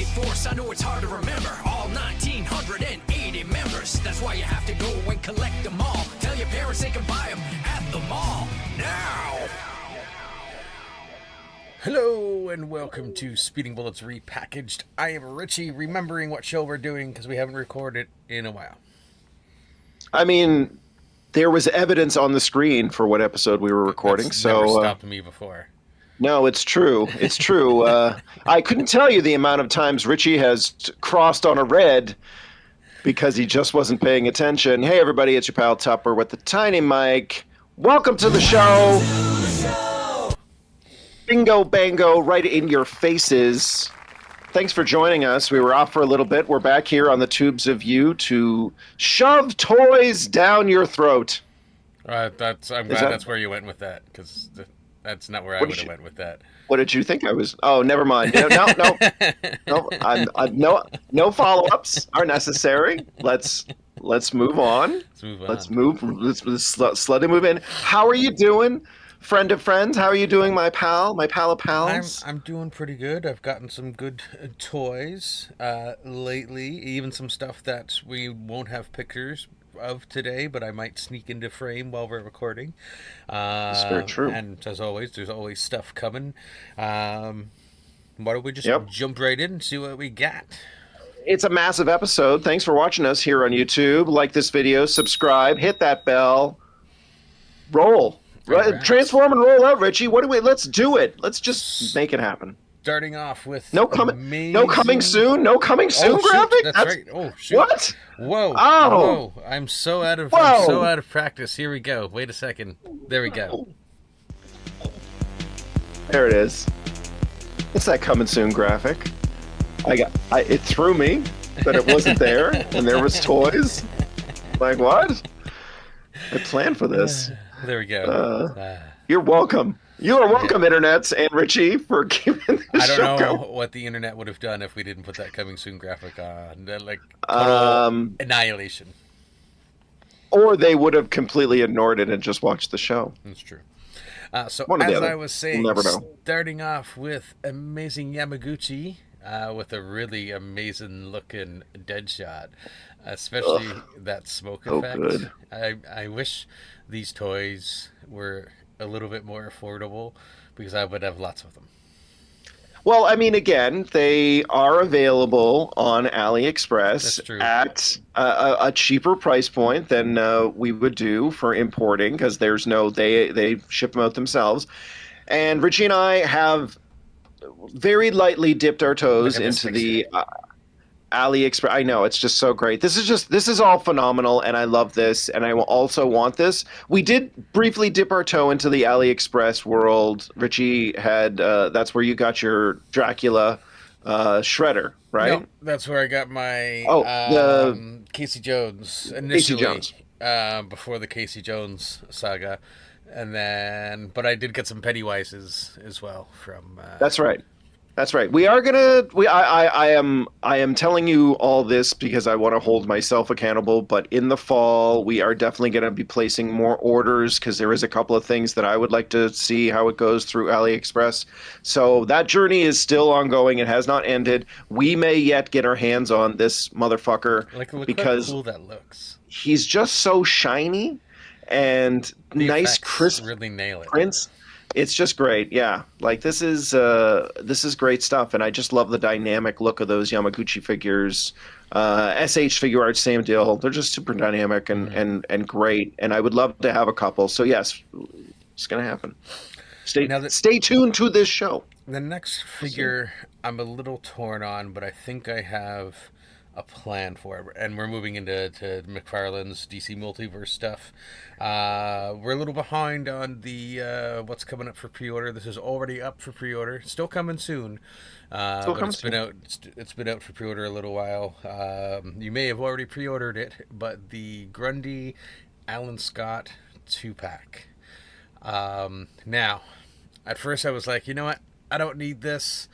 creative force. I know it's hard to remember all 1,980 members. That's why you have to go and collect them all. Tell your parents they can buy them at the mall now. Hello and welcome to Speeding Bullets Repackaged. I am Richie, remembering what show we're doing because we haven't recorded in a while. I mean, there was evidence on the screen for what episode we were recording. That's so never stopped me before. No, it's true. It's true. I couldn't tell you the amount of times Richie has crossed on a red because he just wasn't paying attention. Hey, everybody, it's your pal Tupper with the tiny mic. Welcome to the show. Bingo bango right in your faces. Thanks for joining us. We were off for a little bit. We're back here on the tubes of you to shove toys down your throat. I'm glad that's where you went with that, because that's not where I would have went with that. What did you think I was? Oh, never mind. No follow-ups are necessary. Let's move on. Let's slowly move in. How are you doing? Friend of friends, how are you doing, my pal? My pal of pals? I'm doing pretty good. I've gotten some good toys lately, even some stuff that we won't have pictures of today, but I might sneak into frame while we're recording. That's very true. And as always, there's always stuff coming. Why don't we just jump right in and see what we got? It's a massive episode. Thanks for watching us here on YouTube. Like this video, subscribe, hit that bell, roll. Right. Transform and roll out, Richie. Let's do it. Let's just make it happen. Starting off with no coming soon graphic. That's right. Oh shoot! What? Whoa! Oh! Whoa. I'm so out of practice. Here we go. Wait a second. There we go. There it is. It's that coming soon graphic. It threw me that it wasn't there and there was toys. Like what? I planned for this. There we go. You're welcome. You are welcome, internets and Richie, for keeping this show I don't know going. what the internet would have done if we didn't put that coming soon graphic on. Like total annihilation. Or they would have completely ignored it and just watched the show. That's true. So as I was saying, we'll never know. Starting off with Amazing Yamaguchi, with a really amazing looking Deadshot, especially that smoke effect. Good. I wish these toys were a little bit more affordable because I would have lots of them. Well, I mean, again, they are available on AliExpress at a cheaper price point than we would do for importing because they ship them out themselves. And Richie and I have very lightly dipped our toes into the AliExpress. I know, it's just so great. This is all phenomenal, and I love this, and I will also want this. We did briefly dip our toe into the AliExpress world. Richie had that's where you got your Dracula shredder, right? No, that's where I got my Casey Jones initially. Casey Jones. Before the Casey Jones saga, but I did get some Pennywises as well from. That's right. That's right. We are gonna. I am telling you all this because I want to hold myself accountable. But in the fall, we are definitely going to be placing more orders because there is a couple of things that I would like to see how it goes through AliExpress. So that journey is still ongoing. It has not ended. We may yet get our hands on this motherfucker because how cool that looks. He's just so shiny and nice, crisp. Really nail it. Prints. It's just great, yeah. Like this is great stuff, and I just love the dynamic look of those Yamaguchi figures. SH Figure Arts, same deal. They're just super dynamic and great, and I would love to have a couple. So yes, it's gonna happen. Stay tuned to this show. The next figure I'm a little torn on, but I think I have a plan for it, and we're moving into Mcfarlane's DC Multiverse stuff. We're a little behind on the what's coming up for pre-order. This is already up for pre-order, still coming soon. It's been out for pre-order a little while. You may have already pre-ordered it, but the Grundy Alan Scott 2-pack. Now, at first I was like, you know what? I don't need this.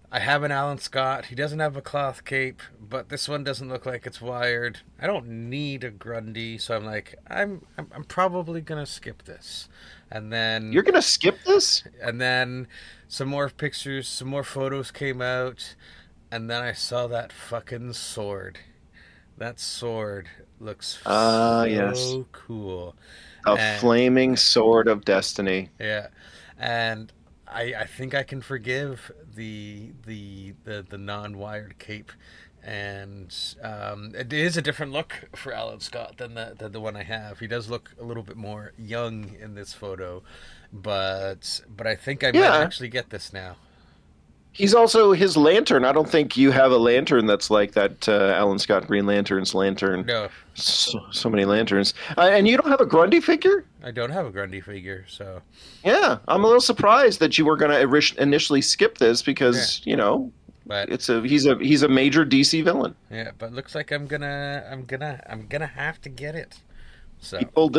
I have an Alan Scott. He doesn't have a cloth cape, but this one doesn't look like it's wired. I don't need a Grundy, so I'm like, I'm probably gonna skip this. And then you're gonna skip this? And then some more pictures, some more photos came out. and then I saw that fucking sword. That sword looks Yes. so cool. A And flaming sword of destiny. yeah, and I think I can forgive the non-wired cape, and it is a different look for Alan Scott than the one I have. He does look a little bit more young in this photo, but I think I might Yeah. actually get this now. He's also his lantern. I don't think you have a lantern that's like that Alan Scott Green Lantern's lantern. No, So many lanterns. And you don't have a Grundy figure? I don't have a Grundy figure, so Yeah, I'm a little surprised that you were going to initially skip this yeah. because, But he's a major DC villain. yeah, but looks like I'm gonna have to get it. So He pulled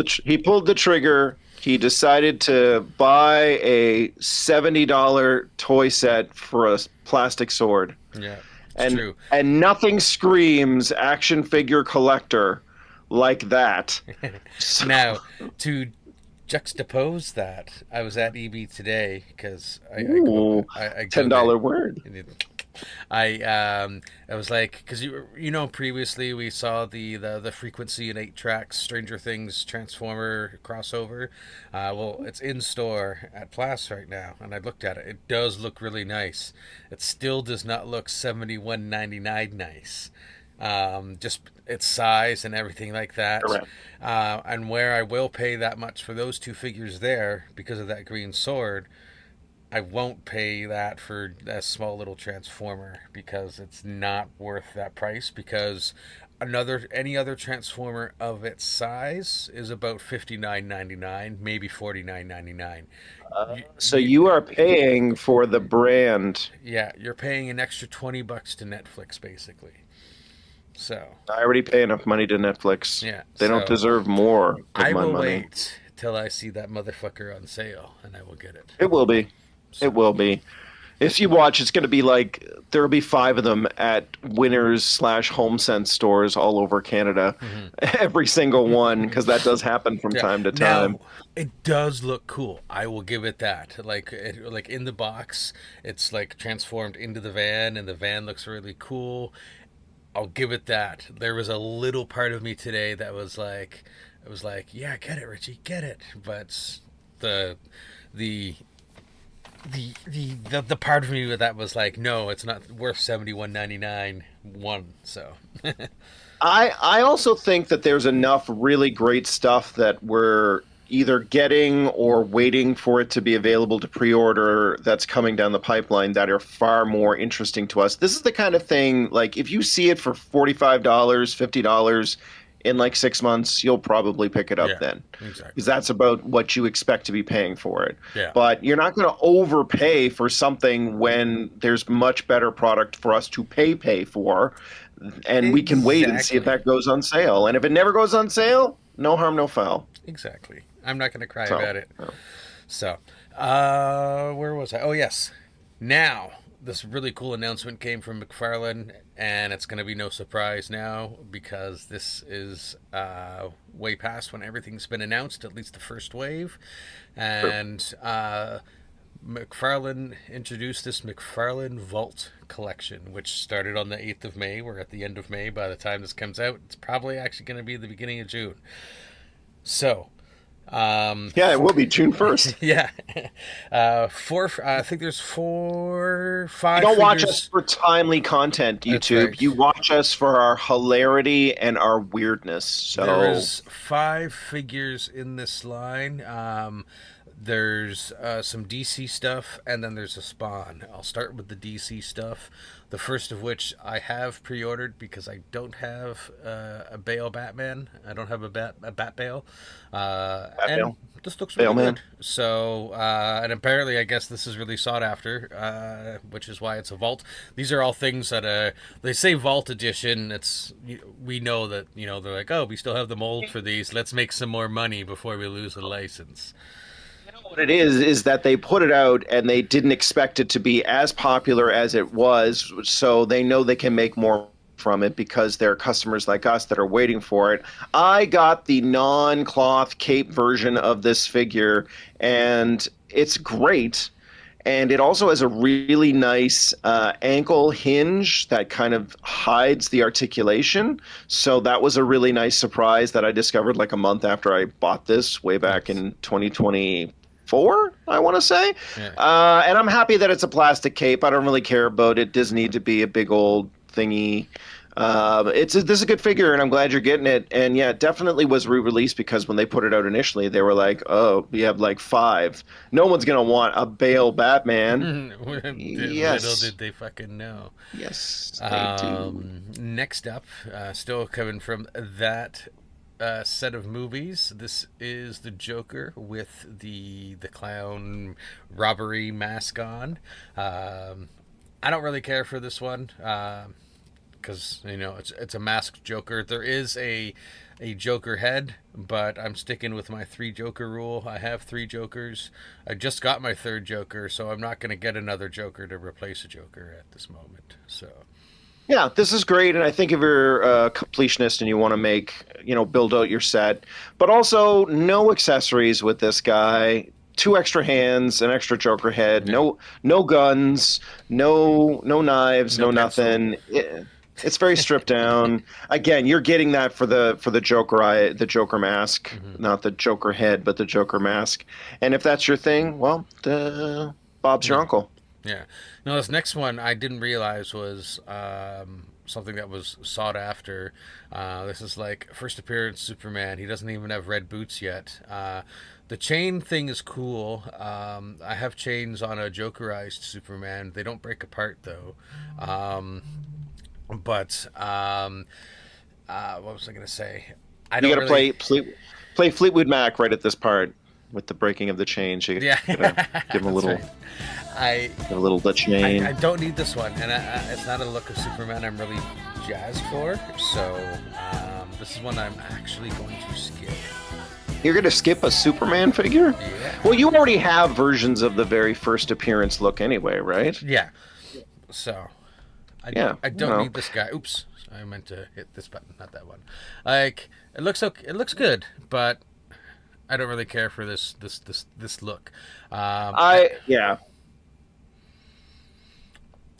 the trigger. He decided to buy a $70 toy set for a plastic sword. yeah, it's And true. and nothing screams action figure collector like that. So- Now, to juxtapose that, I was at EB today because Ooh, I go there. $10 word. I was like, because previously we saw the frequency and 8 tracks Stranger Things Transformer crossover. Well, it's in store at Plus right now, and I looked at it. It does look really nice. It still does not look $71.99 nice. Just its size and everything like that. Correct. And where I will pay that much for those two figures there because of that green sword, I won't pay that for a small little transformer because it's not worth that price. Because any other transformer of its size is about $59.99, maybe $49.99. So you are paying for the brand. Yeah, you're paying an extra $20 to Netflix basically. So I already pay enough money to Netflix. yeah, They don't so deserve more of I my will money. wait till I see that motherfucker on sale, and I will get it. It will be. So, It will be. If you watch, it's going to be like there will be 5 of them at Winners/HomeSense stores all over Canada. mhm. Every single one, because that does happen from Yeah. time to time. Now it does look cool. I will give it that. Like in the box, it's like transformed into the van, and the van looks really cool. I'll give it that. There was a little part of me today that was like, it was like, yeah, get it, Richie, get it. But the the the part of me that was like, no, it's not worth $71.99 one. So I also think that there's enough really great stuff that we're either getting or waiting for it to be available to pre-order that's coming down the pipeline that are far more interesting to us. This is the kind of thing, like if you see it for $45, $50 in like 6 months, you'll probably pick it up yeah, then. exactly. Because that's about what you expect to be paying for it. Yeah. But you're not going to overpay for something when there's much better product for us to pay for, and we can wait and see if that goes on sale. And if it never goes on sale, no harm, no foul. Exactly. I'm not going to cry So, about it. So, where was I? Oh, yes. Now, this really cool announcement came from Mcfarlane, and it's going to be no surprise now because this is way past when everything's been announced, at least the first wave. And Mcfarlane introduced this Mcfarlane Vault collection, which started on the 8th of May. We're at the end of May by the time this comes out. It's probably actually going to be the beginning of June. So, yeah, it will be June 1st. yeah, I think there's 4, 5. You don't watch figures. us for timely content, That's YouTube. right. You watch us for our hilarity and our weirdness. So There's 5 figures in this line. There's some DC stuff, and then there's a Spawn. I'll start with the DC stuff. The first of which I have pre-ordered because I don't have a Bale Batman. I don't have a Bat Bale. And this looks really good. So, and apparently, I guess this is really sought after, which is why it's a Vault. These are all things that they say Vault Edition. We know that they're like, oh, we still have the mold for these. Let's make some more money before we lose the license. what it is that they put it out and they didn't expect it to be as popular as it was, so they know they can make more from it because there are customers like us that are waiting for it. I got the non-cloth cape version of this figure, and it's great. and it also has a really nice ankle hinge that kind of hides the articulation. So that was a really nice surprise that I discovered like a month after I bought this way back in 2024, I want to say. Yeah. And I'm happy that it's a plastic cape. I don't really care about it. Doesn't need to be a big old thingy. This is a good figure, and I'm glad you're getting it. And yeah, it definitely was re-released because when they put it out initially, they were like, "Oh, we have like 5. No one's gonna want a Bale Batman." Yes. Little did they fucking know. Yes, they do. Next up, still coming from that set of movies, this is the Joker with the clown robbery mask on. I don't really care for this one. Because it's a masked Joker. There is a Joker head, but I'm sticking with my 3 Joker rule. I have 3 Jokers. I just got my 3rd Joker, so I'm not going to get another Joker to replace a Joker at this moment. So yeah, this is great, and I think if you're a completionist and you want to build out your set, but also no accessories with this guy. 2 extra hands, an extra Joker head, no guns, no knives, no nothing. It's very stripped down. Again, you're getting that for the Joker mask, not the Joker head, but the Joker mask. And if that's your thing, well, Bob's your uncle. Yeah. No, this next one I didn't realize was something that was sought after. This is like first appearance Superman. He doesn't even have red boots yet. The chain thing is cool. I have chains on a Jokerized Superman. They don't break apart though. But what was I gonna say? You gotta play Fleetwood Mac right at this part with the breaking of the chains. You gotta give him a little. Right. A little the chain. I don't need this one, and it's not a look of Superman I'm really jazzed for. So this is one I'm actually going to skip. You're going to skip a Superman figure? Yeah. Well, you already have versions of the very first appearance look anyway, right? Yeah. So, I don't need this guy. Oops. I meant to hit this button, not that one. Like, it looks okay, it looks good, but I don't really care for this look. Yeah.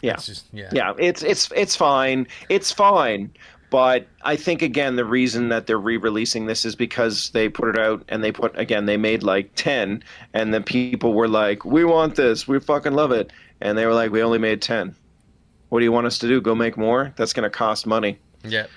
It's fine. It's fine. But I think, again, the reason that they're re-releasing this is because they put it out and they made like 10, and then people were like, we want this, we fucking love it. And they were like, we only made 10. What do you want us to do? Go make more? That's going to cost money. Yeah.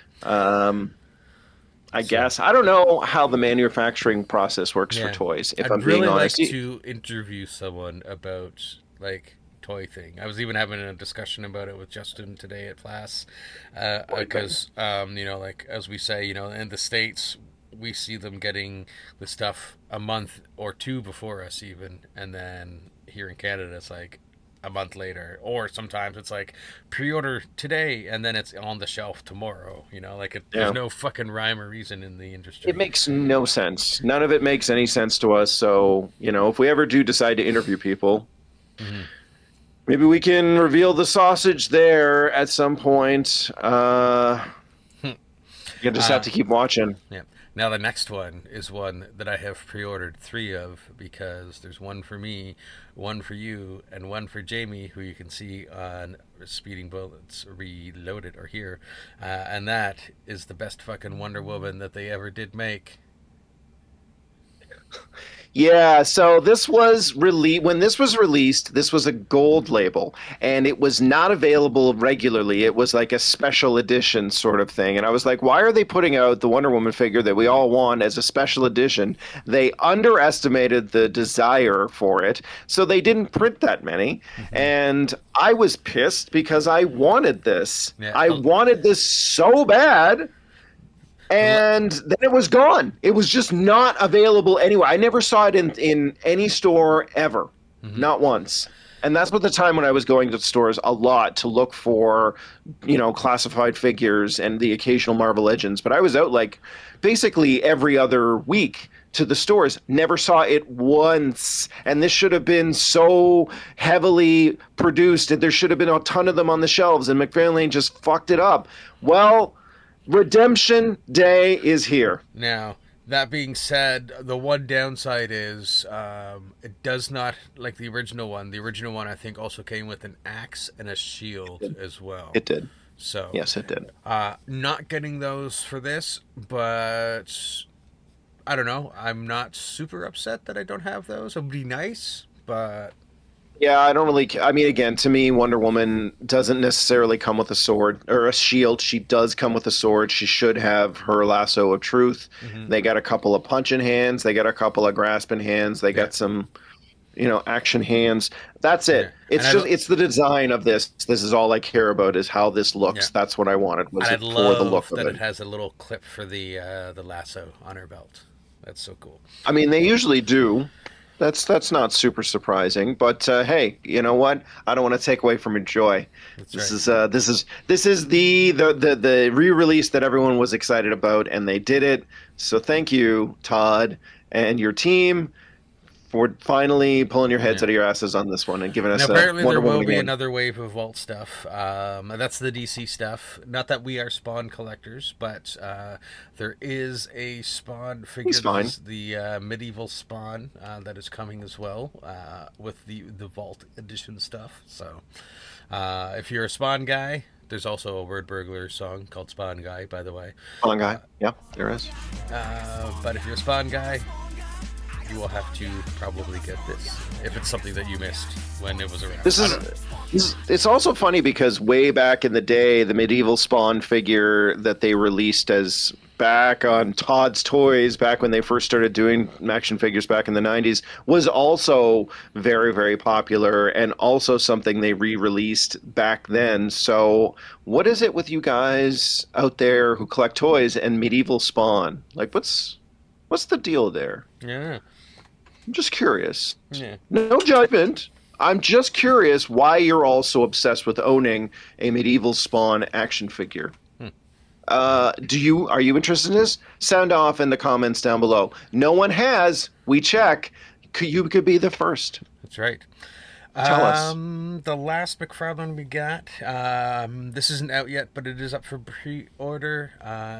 I guess. I don't know how the manufacturing process works for toys, if I'm being honest. I'd really like to interview someone about, like, toy thing. I was even having a discussion about it with Justin today at class, because like as we say, in the States we see them getting the stuff a month or 2 before us even, and then here in Canada it's like a month later, or sometimes it's like pre-order today and then it's on the shelf tomorrow. There's no fucking rhyme or reason in the industry. It makes no sense. None of it makes any sense to us. So if we ever do decide to interview people, maybe we can reveal the sausage there at some point. You just have to keep watching. Yeah. Now the next one is one that I have pre-ordered 3 of, because there's one for me, one for you, and one for Jamie, who you can see on Speeding Bullets Reloaded or here. And that is the best fucking Wonder Woman that they ever did make. Yeah, so this was when this was released, this was a gold label, and it was not available regularly. It was like a special edition sort of thing. And I was like, why are they putting out the Wonder Woman figure that we all want as a special edition? They underestimated the desire for it, so they didn't print that many. And I was pissed because I wanted this. Yeah. I wanted this so bad. And then it was gone. It was just not available anywhere. I never saw it in any store ever, not once. And that's what the time when I was going to stores a lot to look for, classified figures and the occasional Marvel Legends. But I was out like basically every other week to the stores, never saw it once. And this should have been so heavily produced, and there should have been a ton of them on the shelves, and Mcfarlane just fucked it up. Well, Redemption Day is here. Now, That being said, the one downside is it does not, like the original one. The original one, I think, also came with an axe and a shield as well. It did. So Yes, it did. Not getting those for this, but I don't know. I'm not super upset that I don't have those. It would be nice, but Yeah, I don't really. I mean, again, to me, Wonder Woman doesn't necessarily come with a sword or a shield. She does come with a sword. She should have her lasso of truth. They got a couple of punching hands. They got a couple of grasping hands. They got some, action hands. That's it. It's it's the design of this. This is all I care about is how this looks. That's what I wanted. Was it for the look of it? That it has a little clip for the lasso on her belt. That's so cool. I mean, they usually do. That's not super surprising, but hey, you know what? I don't want to take away from your joy. This is the re-release that everyone was excited about, and they did it. So thank you, Todd, and your team for finally pulling your heads out of your asses on this one and giving us. Now, apparently, Wonder there will Woman be again. another wave of Vault stuff. That's the DC stuff. Not that we are Spawn collectors, but there is a Spawn figure. He's The medieval Spawn that is coming as well with the Vault edition stuff. So, if you're a Spawn guy, there's also a Word Burglar song called Spawn Guy, by the way. Spawn guy, yeah, there is. But if you're a Spawn guy, you will have to probably get this if it's something that you missed when it was around. It's also funny because way back in the day, the medieval Spawn figure that they released as back on Todd's Toys, back when they first started doing action figures back in the 90s, was also very, very popular and also something they re-released back then. So what is it with you guys out there who collect toys and medieval Spawn? Like, what's the deal there? Yeah. I'm just curious. Yeah. No judgment. I'm just curious why you're all so obsessed with owning a medieval Spawn action figure. Are you interested in this? Sound off in the comments down below. No one has. We check. You could be the first. That's right. Tell us. The last Mcfarlane we got, this isn't out yet, but it is up for pre-order.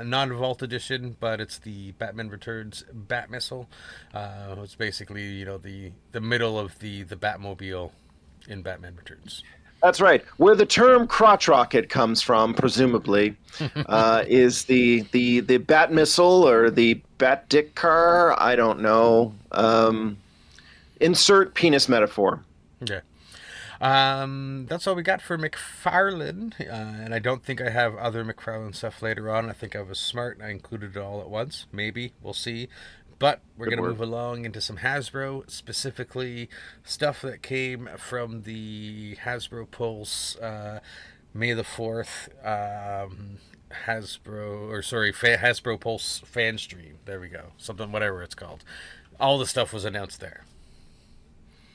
Non-Vault edition, but it's the Batman Returns Bat Missile. It's basically, the middle of the Batmobile in Batman Returns. That's right. Where the term crotch rocket comes from, presumably, is the Bat Missile or the Bat Dick car. I don't know. Insert penis metaphor. Okay. That's all we got for Mcfarlane, and I don't think I have other Mcfarlane stuff later on. I think I was smart and I included it all at once. Maybe. We'll see. But we're going to move along into some Hasbro, specifically stuff that came from the Hasbro Pulse May the 4th Hasbro Pulse fan stream. There we go. Whatever it's called. All the stuff was announced there.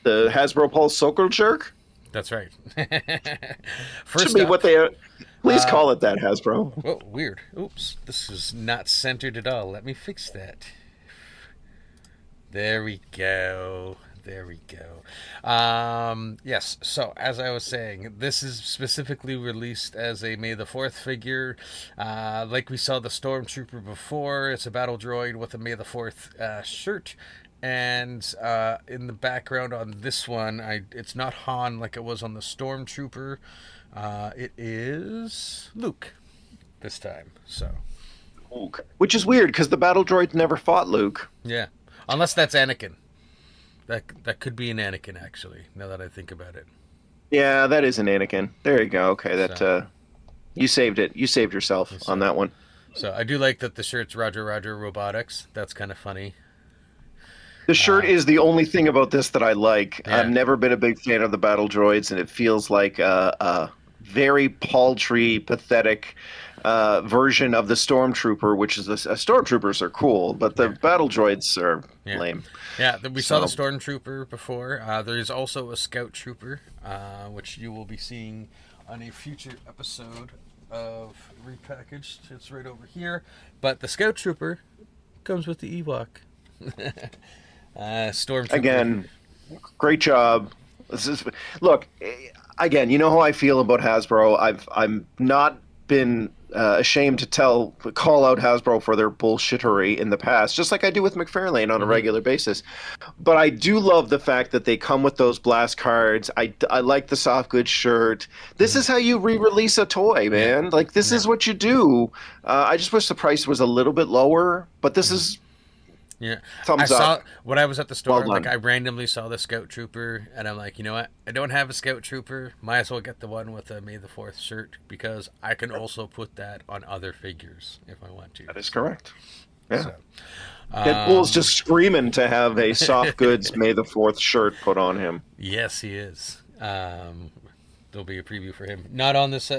The Hasbro Pulse Circle Jerk? That's right. First should be what they... Please call it that, Hasbro. Oh, weird. Oops. This is not centered at all. Let me fix that. There we go. Yes, so as I was saying, this is specifically released as a May the 4th figure. Like we saw the Stormtrooper before, it's a battle droid with a May the 4th shirt. And in the background on this one, it's not Han like it was on the Stormtrooper. It is Luke this time. So, Luke. Which is weird because the battle droid never fought Luke. Yeah, unless that's Anakin. That could be an Anakin, actually. Now that I think about it. Yeah, that is an Anakin. There you go. Okay, you saved it. You saved yourself on that one. So I do like that the shirt's Roger Robotics. That's kind of funny. The shirt is the only thing about this that I like. Yeah. I've never been a big fan of the battle droids, and it feels like a very paltry, pathetic version of the Stormtrooper, which is Stormtroopers are cool, but the battle droids are lame. Yeah, we saw the Stormtrooper before. There is also a Scout Trooper, which you will be seeing on a future episode of Repackaged. It's right over here. But the Scout Trooper comes with the Ewok. Stormtrooper. Again, great job. Look, again, you know how I feel about Hasbro. I've not been ashamed to call out Hasbro for their bullshittery in the past, just like I do with Mcfarlane on a regular basis. But I do love the fact that they come with those blast cards. I like the soft goods shirt. This is how you re-release a toy, man. Like, this is what you do. I just wish the price was a little bit lower, but this is... Yeah, thumbs up. When I was at the store, Well like I randomly saw the Scout Trooper, and I'm like, you know what? I don't have a Scout Trooper. Might as well get the one with the May the 4th shirt, because I can also put that on other figures if I want to. That is correct. Yeah. So, Deadpool's just screaming to have a soft goods May the 4th shirt put on him. Yes, he is. There'll be a preview for him. Not on this.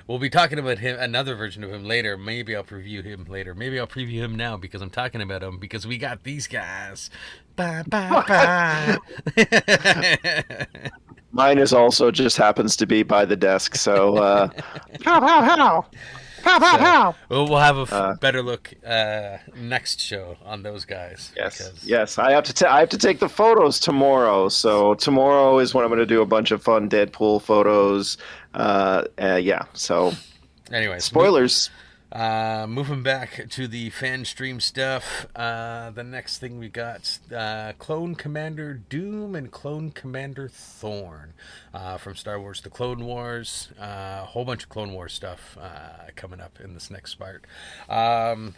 We'll be talking about him, another version of him later. Maybe I'll preview him later. Maybe I'll preview him now because I'm talking about him, because we got these guys. Bye, bye, bye. Mine is also just happens to be by the desk, so how. Pow, pow. We'll have a better look next show on those guys. Yes. I have to take the photos tomorrow. So tomorrow is when I'm going to do a bunch of fun Deadpool photos. So anyway, spoilers. Moving back to the fan stream stuff. The next thing we got, Clone Commander Doom and Clone Commander Thorn from Star Wars: The Clone Wars. A whole bunch of Clone Wars stuff coming up in this next part. I'm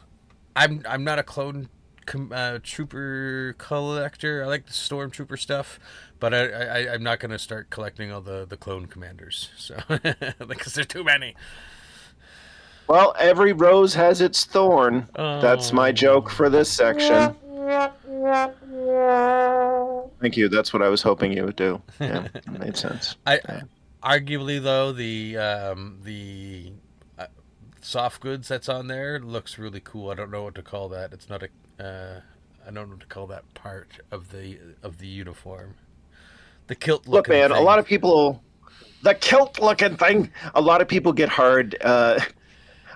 not a clone trooper collector. I like the Stormtrooper stuff, but I'm not going to start collecting all the clone commanders, so because there's too many. Well, every rose has its thorn. That's my joke for this section. Thank you. That's what I was hoping you would do. Yeah, that made sense. Arguably, though, the soft goods that's on there looks really cool. I don't know what to call that. It's not I don't know what to call that part of the uniform. The kilt looking. Look, man, thing. a lot of people. The kilt looking thing. A lot of people get hard.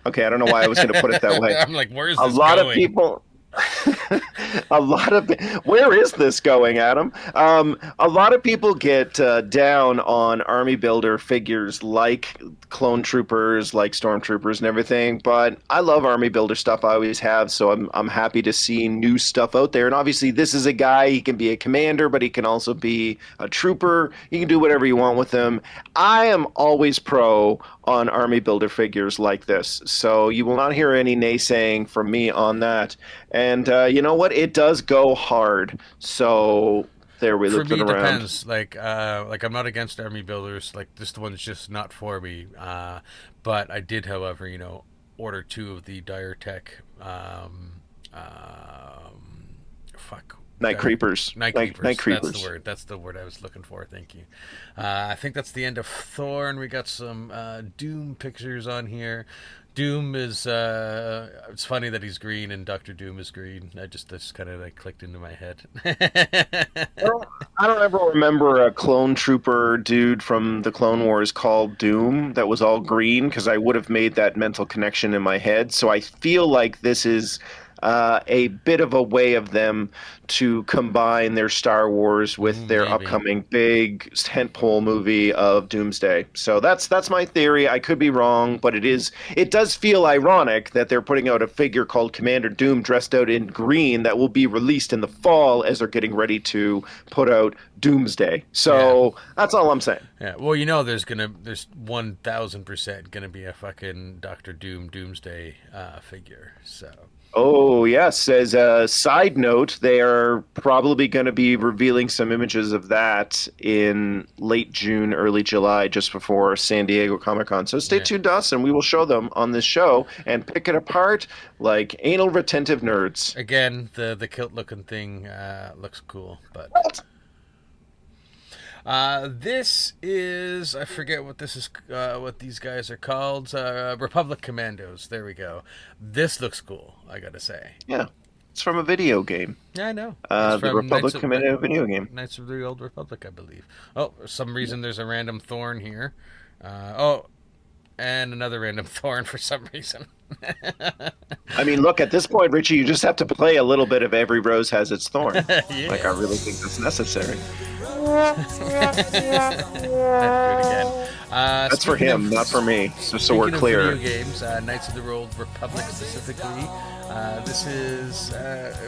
Okay, I don't know why I was going to put it that way. I'm like, where's this going? A lot going? of people. Where is this going, Adam? A lot of people get down on army builder figures like clone troopers, like stormtroopers and everything, but I love army builder stuff. I always have, so I'm happy to see new stuff out there. And obviously this is a guy, he can be a commander, but he can also be a trooper. You can do whatever you want with him. I am always pro on army builder figures like this, so you will not hear any naysaying from me on that. And you know what? It does go hard. So there we looked around. For me, it depends. Like I'm not against army builders. Like this one's just not for me. But I did, however, order 2 of the Dire Tech. Night Creepers. Night Creepers. That's the word I was looking for. Thank you. I think that's the end of Thorn. We got some Doom pictures on here. Doom is it's funny that he's green and Dr. Doom is green. This kind of like clicked into my head. I don't ever remember a clone trooper dude from the Clone Wars called Doom that was all green, because I would have made that mental connection in my head. So I feel like this is a bit of a way of them to combine their Star Wars with their upcoming big tentpole movie of Doomsday. So that's my theory. I could be wrong, but it does feel ironic that they're putting out a figure called Commander Doom dressed out in green that will be released in the fall as they're getting ready to put out Doomsday. So that's all I'm saying. Yeah. Well, there's 1,000% gonna be a fucking Dr. Doom Doomsday figure. So. Oh, yes. As a side note, they are probably going to be revealing some images of that in late June, early July, just before San Diego Comic-Con. So stay tuned to us, and we will show them on this show and pick it apart like anal retentive nerds. Again, the kilt-looking thing looks cool, but... this is, I forget what this is, what these guys are called. Republic Commandos. There we go. This looks cool, I gotta say. Yeah, it's from a video game. Yeah, I know. The Republic Commando video game. Knights of the Old Republic, I believe. Oh, for some reason there's a random Thorn here. And another random Thorn for some reason. I mean, look, at this point, Richie, you just have to play a little bit of Every Rose Has Its Thorn. Yeah. Like, I really think that's necessary. Do it again. That's for him, not for me. Just so we're clear. Video games, Knights of the Old Republic specifically. This is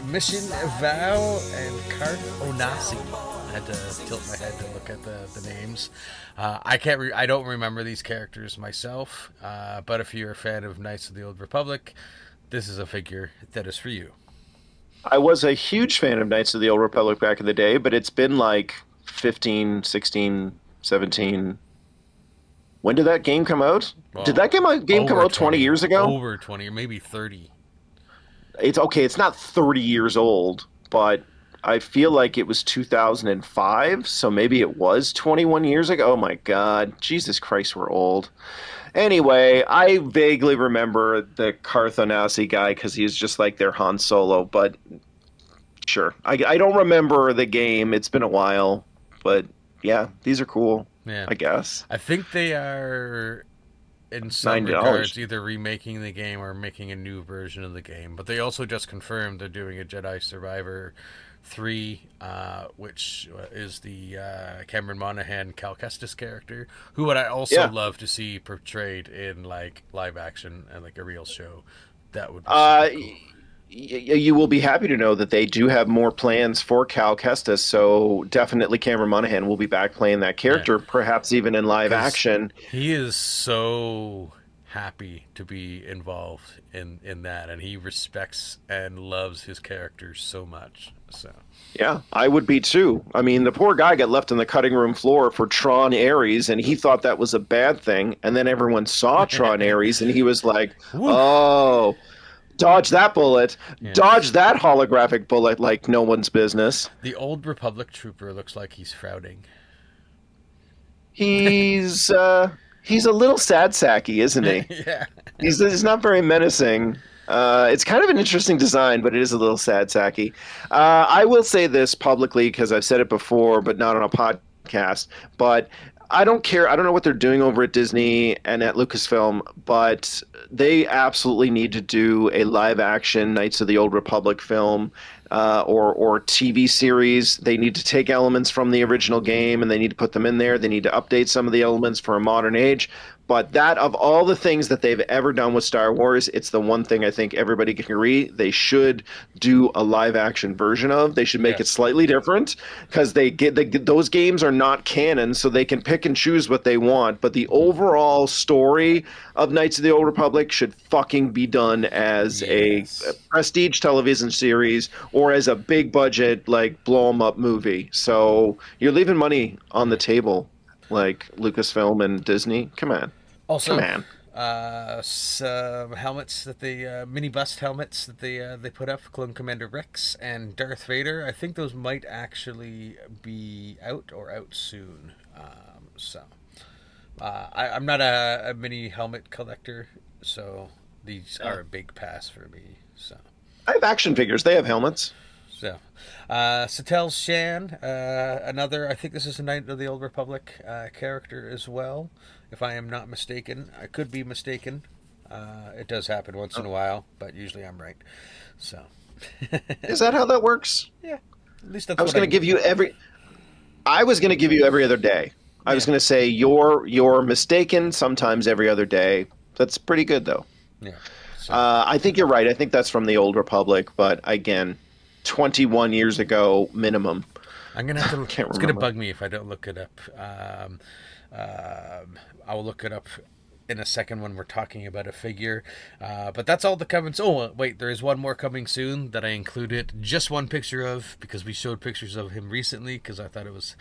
Mission Vow and Cart Onasi. I had to tilt my head to look at the names. I don't remember these characters myself, but if you're a fan of Knights of the Old Republic, this is a figure that is for you. I was a huge fan of Knights of the Old Republic back in the day, but it's been like 15, 16, 17. When did that game come out? Well, did that game come out 20 years ago? Over 20, or maybe 30. It's okay. It's not 30 years old, but I feel like it was 2005, so maybe it was 21 years ago. Oh my God. Jesus Christ, we're old. Anyway, I vaguely remember the Carthonasi guy because he's just like their Han Solo, but sure. I don't remember the game. It's been a while, but yeah, these are cool. Yeah. I guess. I think they are, in some regards, either remaking the game or making a new version of the game. But they also just confirmed they're doing a Jedi Survivor 3, which is the Cameron Monaghan Cal Kestis character, who would I also love to see portrayed in like live action and like a real show. That would be cool. You will be happy to know that they do have more plans for Cal Kestis, so definitely Cameron Monaghan will be back playing that character, perhaps even in live action. He is so happy to be involved in that, and he respects and loves his character so much. So yeah, I would be too. I mean, the poor guy got left on the cutting room floor for Tron Ares, and he thought that was a bad thing, and then everyone saw Tron Ares, and he was like, oh... Dodge that bullet. Yeah. Dodge that holographic bullet like no one's business. The Old Republic trooper looks like he's frowning. He's a little sad sacky, isn't he? Yeah. He's not very menacing. It's kind of an interesting design, but it is a little sad sacky. I will say this publicly because I've said it before, but not on a podcast. But I don't care. I don't know what they're doing over at Disney and at Lucasfilm, but they absolutely need to do a live-action Knights of the Old Republic film or TV series. They need to take elements from the original game and they need to put them in there. They need to update some of the elements for a modern age. But that, of all the things that they've ever done with Star Wars, it's the one thing I think everybody can agree they should do a live-action version of. They should make it slightly different because those games are not canon, so they can pick and choose what they want. But the overall story of Knights of the Old Republic should fucking be done as a prestige television series or as a big-budget, like, blow-em-up movie. So you're leaving money on the table, like Lucasfilm and Disney. Come on. Also, some helmets that they mini bust helmets that they put up, Clone Commander Rex and Darth Vader. I think those might actually be out or out soon. I'm not a mini helmet collector, so these are a big pass for me. So I have action figures. They have helmets. So, Satel Shan, another, I think this is a Knight of the Old Republic character as well, if I am not mistaken. I could be mistaken. It does happen once in a while, but usually I'm right. So, is that how that works? Yeah, at least that's. I was going to give you every other day. I was going to say you're mistaken sometimes every other day. That's pretty good though. Yeah. So. I think you're right. I think that's from the Old Republic, but again, 21 years ago minimum. I'm gonna have to. It's gonna bug me if I don't look it up. I will look it up in a second when we're talking about a figure. But that's all the coming. Oh wait, there is one more coming soon that I included just one picture of because we showed pictures of him recently because I thought it was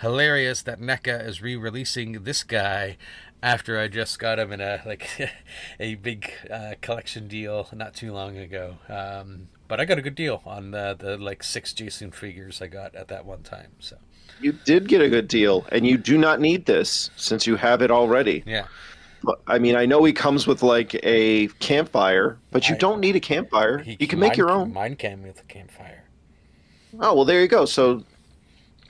hilarious that NECA is re-releasing this guy after I just got him in a big collection deal not too long ago. But I got a good deal on the like 6 Jason figures I got at that one time. So you did get a good deal, and you do not need this since you have it already. Yeah. I mean, I know he comes with like a campfire, but you don't need a campfire. You can make your own. Mine came with a campfire. Oh, well, there you go. So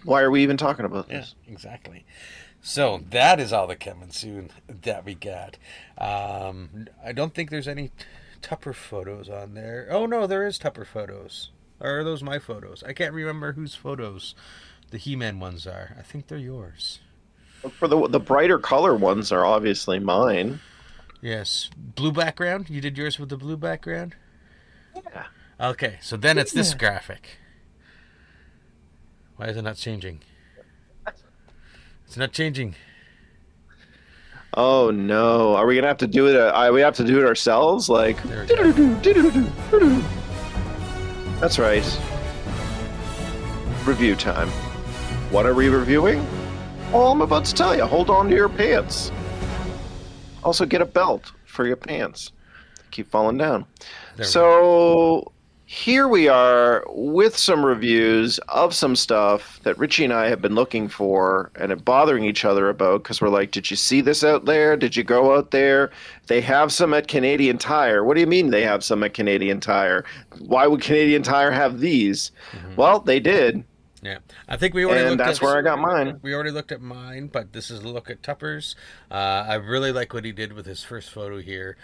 why are we even talking about this? Yeah, exactly. So that is all the coming soon that we got. I don't think there's any Tupper photos on there. Oh no, there is Tupper photos. Or are those my photos? I can't remember whose photos the He-Man ones are. I think they're yours. For the brighter color ones are obviously mine. Yes. Blue background? You did yours with the blue background? Yeah. Okay, so then it's this graphic. Why is it not changing? It's not changing. Oh no! Are we gonna have to do it? We have to do it ourselves? Like, There we go. that's right. Review time. What are we reviewing? Oh, I'm about to tell you. Hold on to your pants. Also, get a belt for your pants. Keep falling down. So here we are with some reviews of some stuff that Richie and I have been looking for and are bothering each other about because we're like, did you see this out there? Did you go out there? They have some at Canadian Tire. What do you mean they have some at Canadian Tire? Why would Canadian Tire have these? Mm-hmm. Well, they did. Yeah, I think we already looked that's where I got mine. We already looked at mine, but this is a look at Tupper's. I really like what he did with his first photo here.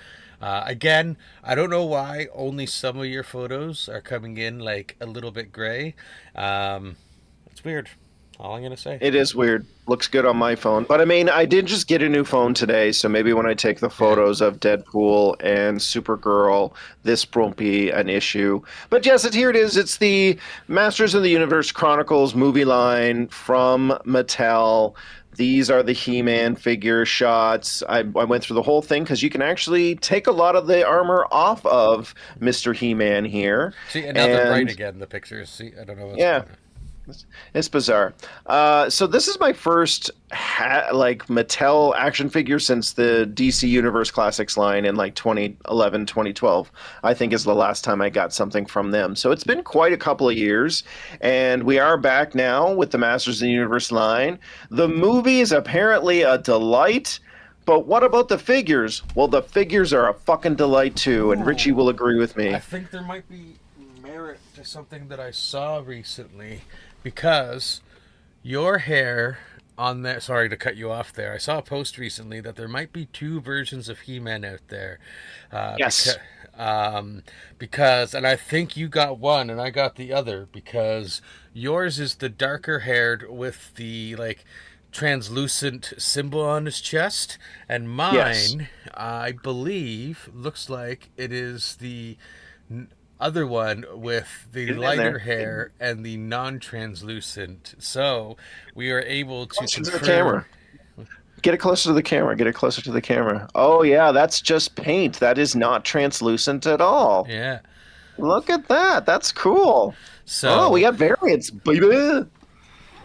Again, I don't know why only some of your photos are coming in like a little bit gray. It's weird. All I'm going to say. It is weird. Looks good on my phone. But I mean, I did just get a new phone today, so maybe when I take the photos of Deadpool and Supergirl, this won't be an issue. But yes, here it is. It's the Masters of the Universe Chronicles movie line from Mattel. These are the He-Man figure shots. I went through the whole thing because you can actually take a lot of the armor off of Mr. He-Man here. See, and now they're bright again, the pictures. See, I don't know what's going on. It's bizarre. So this is my first Mattel action figure since the DC Universe Classics line in like 2011, 2012. I think is the last time I got something from them. So it's been quite a couple of years, and we are back now with the Masters of the Universe line. The movie is apparently a delight. But what about the figures? Well, the figures are a fucking delight too, and Richie will agree with me. I think there might be merit to something that I saw recently. Because your hair on there, sorry to cut you off there. I saw a post recently that there might be two versions of He-Man out there. Yes. Because, and I think you got one and I got the other because yours is the darker haired with the like translucent symbol on his chest, and mine, I believe, looks like it is the other one with the lighter hair and the non-translucent. So we are able to confirm. The camera. Get it closer to the camera. Get it closer to the camera. Oh yeah, that's just paint. That is not translucent at all. Yeah. Look at that. That's cool. So we got variants, baby.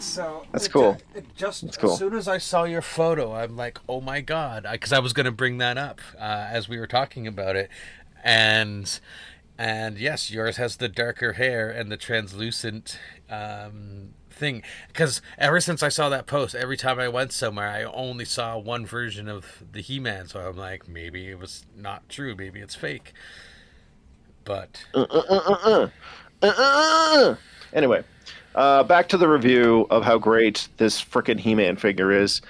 So that's cool. That's cool. As soon as I saw your photo, I'm like, oh my god, because I was going to bring that up as we were talking about it, and yes, yours has the darker hair and the translucent thing. Because ever since I saw that post, every time I went somewhere, I only saw one version of the He-Man. So I'm like, maybe it was not true. Maybe it's fake. But anyway, back to the review of how great this frickin' He-Man figure is.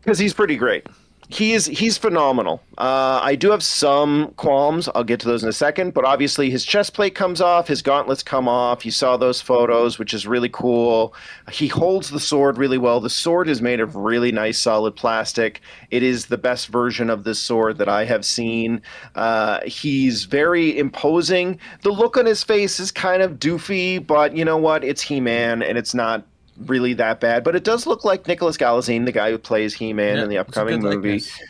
Because he's pretty great. He's phenomenal. I do have some qualms. I'll get to those in a second. But obviously his chest plate comes off. His gauntlets come off. You saw those photos, which is really cool. He holds the sword really well. The sword is made of really nice solid plastic. It is the best version of this sword that I have seen. He's very imposing. The look on his face is kind of doofy, but you know what? It's He-Man, and it's not really that bad, but it does look like Nicholas Galazine, the guy who plays He-Man in the upcoming movie. Likeness.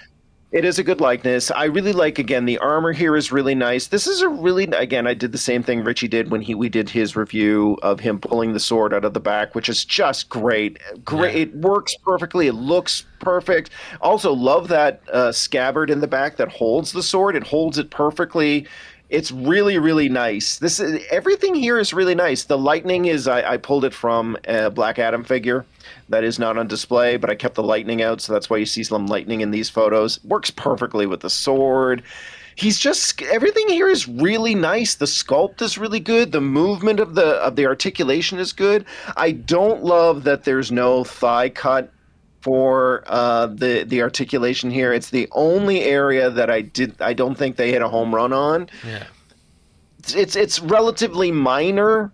It is a good likeness. I really like, again, the armor here is really nice. This is a really, again, I did the same thing Richie did when we did his review of him pulling the sword out of the back, which is just great. Great. Yeah. It works perfectly. It looks perfect. Also love that scabbard in the back that holds the sword. It holds it perfectly. It's really, really nice. Everything here is really nice. The lightning is, I pulled it from a Black Adam figure that is not on display, but I kept the lightning out, so that's why you see some lightning in these photos. Works perfectly with the sword. Everything here is really nice. The sculpt is really good. The movement of the articulation is good. I don't love that there's no thigh cut for the articulation here. It's the only area that I don't think they hit a home run on. Yeah. It's relatively minor.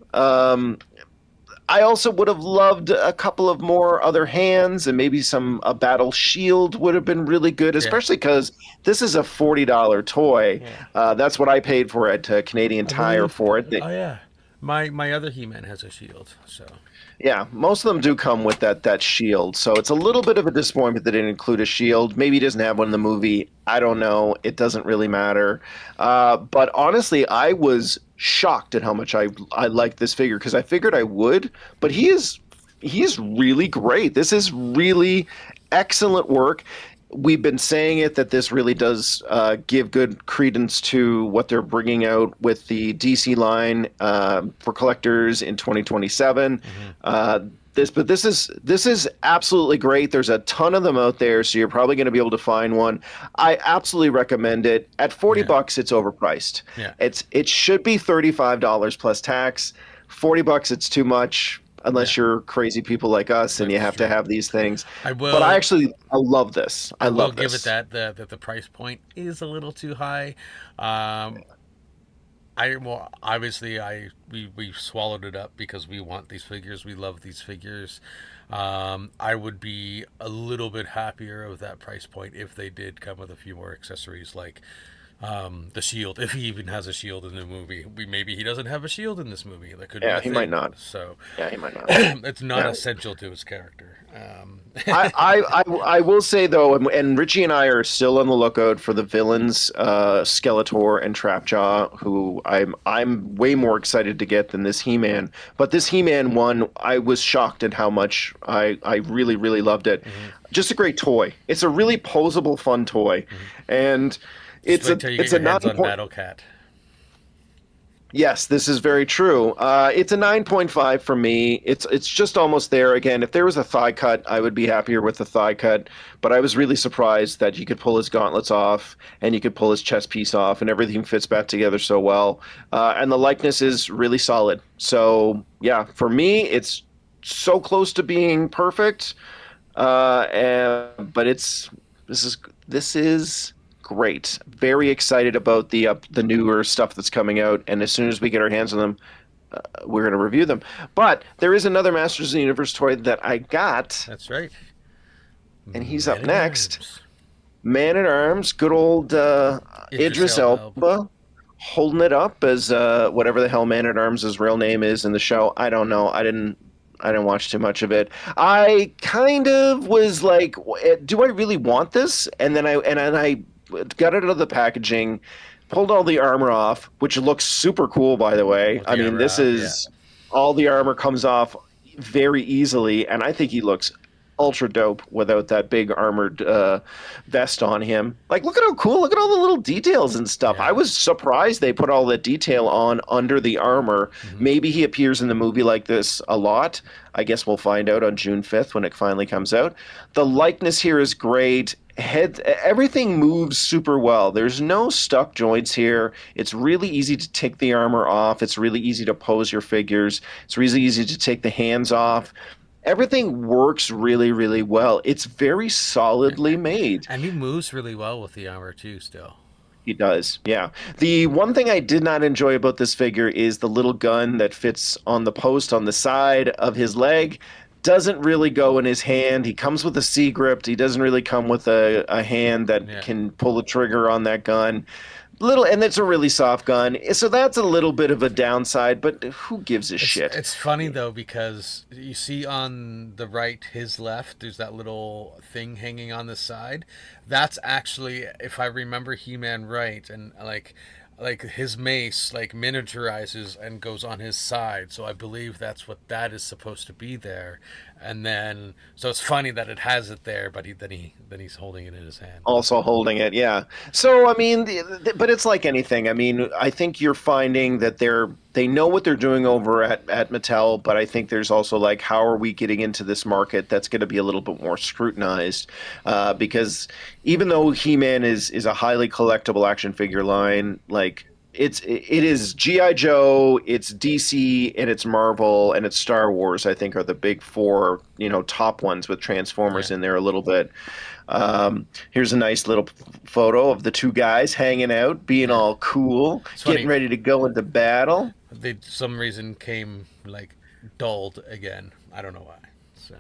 I also would have loved a couple of more other hands, and maybe a battle shield would have been really good, Yeah. especially because this is a $40 toy. Yeah. That's what I paid for at Canadian I Tire believe. for it. Oh yeah. My other He-Man has a shield, so. Yeah, most of them do come with that shield, so it's a little bit of a disappointment that it didn't include a shield. Maybe he doesn't have one in the movie. I don't know. It doesn't really matter. But honestly, I was shocked at how much I liked this figure because I figured I would. But he is really great. This is really excellent work. We've been saying it that this really does give good credence to what they're bringing out with the DC line for collectors in 2027. This is absolutely great. There's a ton of them out there, so you're probably going to be able to find one. I absolutely recommend it. At $40, it's overpriced. Yeah. It should be $35 plus tax. $40, it's too much. Unless you're crazy people like us and you have to have these things. But I love this. I love give this. it that the price point is a little too high. Obviously we swallowed it up because we want these figures. We love these figures. I would be a little bit happier with that price point if they did come with a few more accessories like the shield, if he even has a shield in the movie. Maybe he doesn't have a shield in this movie. That could be a he thing. might not. So he might not. It's not essential to his character. I will say though, and Richie and I are still on the lookout for the villains, Skeletor and Trapjaw, who I'm way more excited to get than this He-Man. But this He-Man one, I was shocked at how much I really, really loved it. Mm-hmm. Just a great toy. It's a really posable, fun toy, and it's a hands on Battle Cat. Yes, this is very true. It's a 9.5 for me. It's just almost there. Again, if there was a thigh cut, I would be happier with the thigh cut. But I was really surprised that you could pull his gauntlets off and you could pull his chest piece off, and everything fits back together so well. And the likeness is really solid. So yeah, for me, it's so close to being perfect. But this is great. Very excited about the newer stuff that's coming out, and as soon as we get our hands on them, we're going to review them. But there is another Masters of the Universe toy that I got. That's right. And he's up next. Man at Arms, good old Idris Elba, holding it up as whatever the hell Man at Arms' real name is in the show. I don't know. I didn't watch too much of it. I kind of was like, do I really want this? And then I got it out of the packaging, pulled all the armor off, which looks super cool, by the way. I mean, this is all the armor comes off very easily, and I think he looks ultra dope without that big armored vest on him. Like, look at how cool, look at all the little details and stuff. I was surprised they put all that detail on under the armor. Maybe he appears in the movie like this a lot. I guess we'll find out on June 5th when it finally comes out. The likeness here is great. Everything moves super well. There's no stuck joints here. It's really easy to take the armor off. It's really easy to pose your figures. It's really easy to take the hands off. Everything works really, really well. It's very solidly made. And he moves really well with the armor too, still. He does, yeah. The one thing I did not enjoy about this figure is the little gun that fits on the post on the side of his leg. Doesn't really go in his hand. He comes with a C-grip. He doesn't really come with a hand that can pull the trigger on that gun. And it's a really soft gun, so that's a little bit of a downside, but who gives a shit? It's funny though, because you see on the right, his left, there's that little thing hanging on the side. That's actually, if I remember He-Man right, and like his mace like miniaturizes and goes on his side, so I believe that's what that is supposed to be there. And then so it's funny that it has it there, but then he's holding it in his hand, also holding it. Yeah, so I mean, but it's like anything. I mean, I think you're finding that they know what they're doing over at Mattel, but I think there's also like, how are we getting into this market that's going to be a little bit more scrutinized, because even though He-Man is a highly collectible action figure line, like it is G.I. Joe, it's DC, and it's Marvel, and it's Star Wars, I think, are the big four, top ones, with Transformers in there a little bit. Here's a nice little photo of the two guys hanging out, being all cool, getting ready to go into battle. They, some reason, came like dulled again. I don't know why. So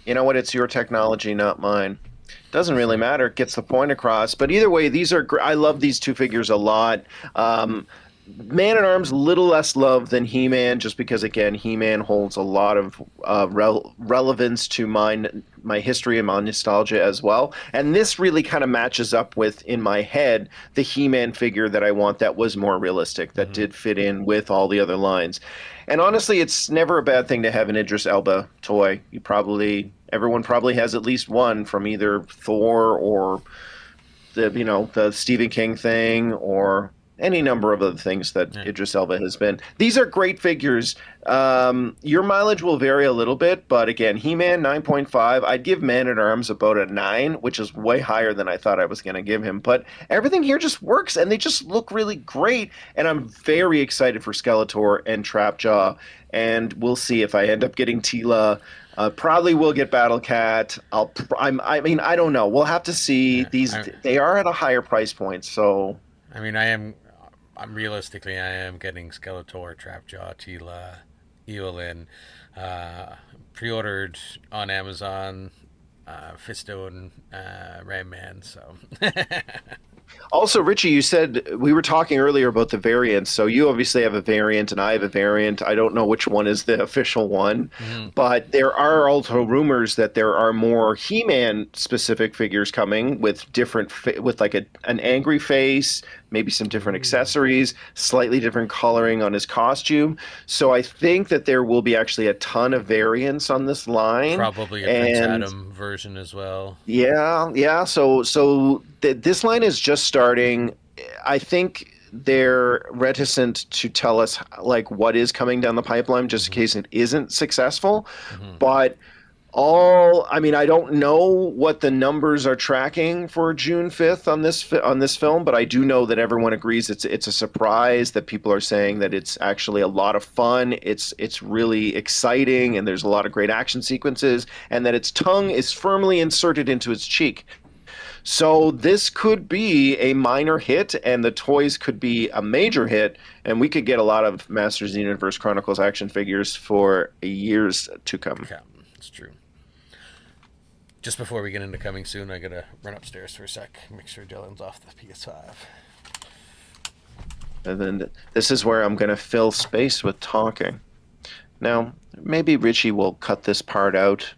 You know what? It's your technology, not mine. Doesn't really matter. It gets the point across. But either way, these are I love these two figures a lot. Man at Arms, little less love than He Man, just because again, He Man holds a lot of relevance to my history and my nostalgia as well. And this really kind of matches up with, in my head, the He Man figure that I want that was more realistic, that did fit in with all the other lines. And honestly, it's never a bad thing to have an Idris Elba toy. Everyone probably has at least one from either Thor or the Stephen King thing or any number of other things that Idris Elba has been. These are great figures. Your mileage will vary a little bit, but again, He-Man 9.5. I'd give Man-at-Arms about a 9, which is way higher than I thought I was going to give him. But everything here just works, and they just look really great. And I'm very excited for Skeletor and Trapjaw. And we'll see if I end up getting Tila. Probably will get Battle Cat. I mean, I don't know. We'll have to see. They are at a higher price point, so. I mean, realistically, I am getting Skeletor, Trapjaw, Tila, Eowyn, pre-ordered on Amazon, Fisto and Ram Man. So. Also, Richie, you said we were talking earlier about the variants. So you obviously have a variant, and I have a variant. I don't know which one is the official one, but there are also rumors that there are more He-Man specific figures coming with with like an angry face, maybe some different accessories, slightly different coloring on his costume. So I think that there will be actually a ton of variants on this line. Probably a Prince Adam version as well. Yeah. So this line is just starting. I think they're reticent to tell us like what is coming down the pipeline, just in case it isn't successful. But I don't know what the numbers are tracking for June 5th on this film, but I do know that everyone agrees it's a surprise, that people are saying that it's actually a lot of fun, it's really exciting, and there's a lot of great action sequences, and that its tongue is firmly inserted into its cheek. So this could be a minor hit, and the toys could be a major hit, and we could get a lot of Masters of the Universe Chronicles action figures for years to come. Yeah, that's true. Just before we get into coming soon, I gotta run upstairs for a sec, make sure Dylan's off the PS5. And then this is where I'm going to fill space with talking. Now, maybe Richie will cut this part out.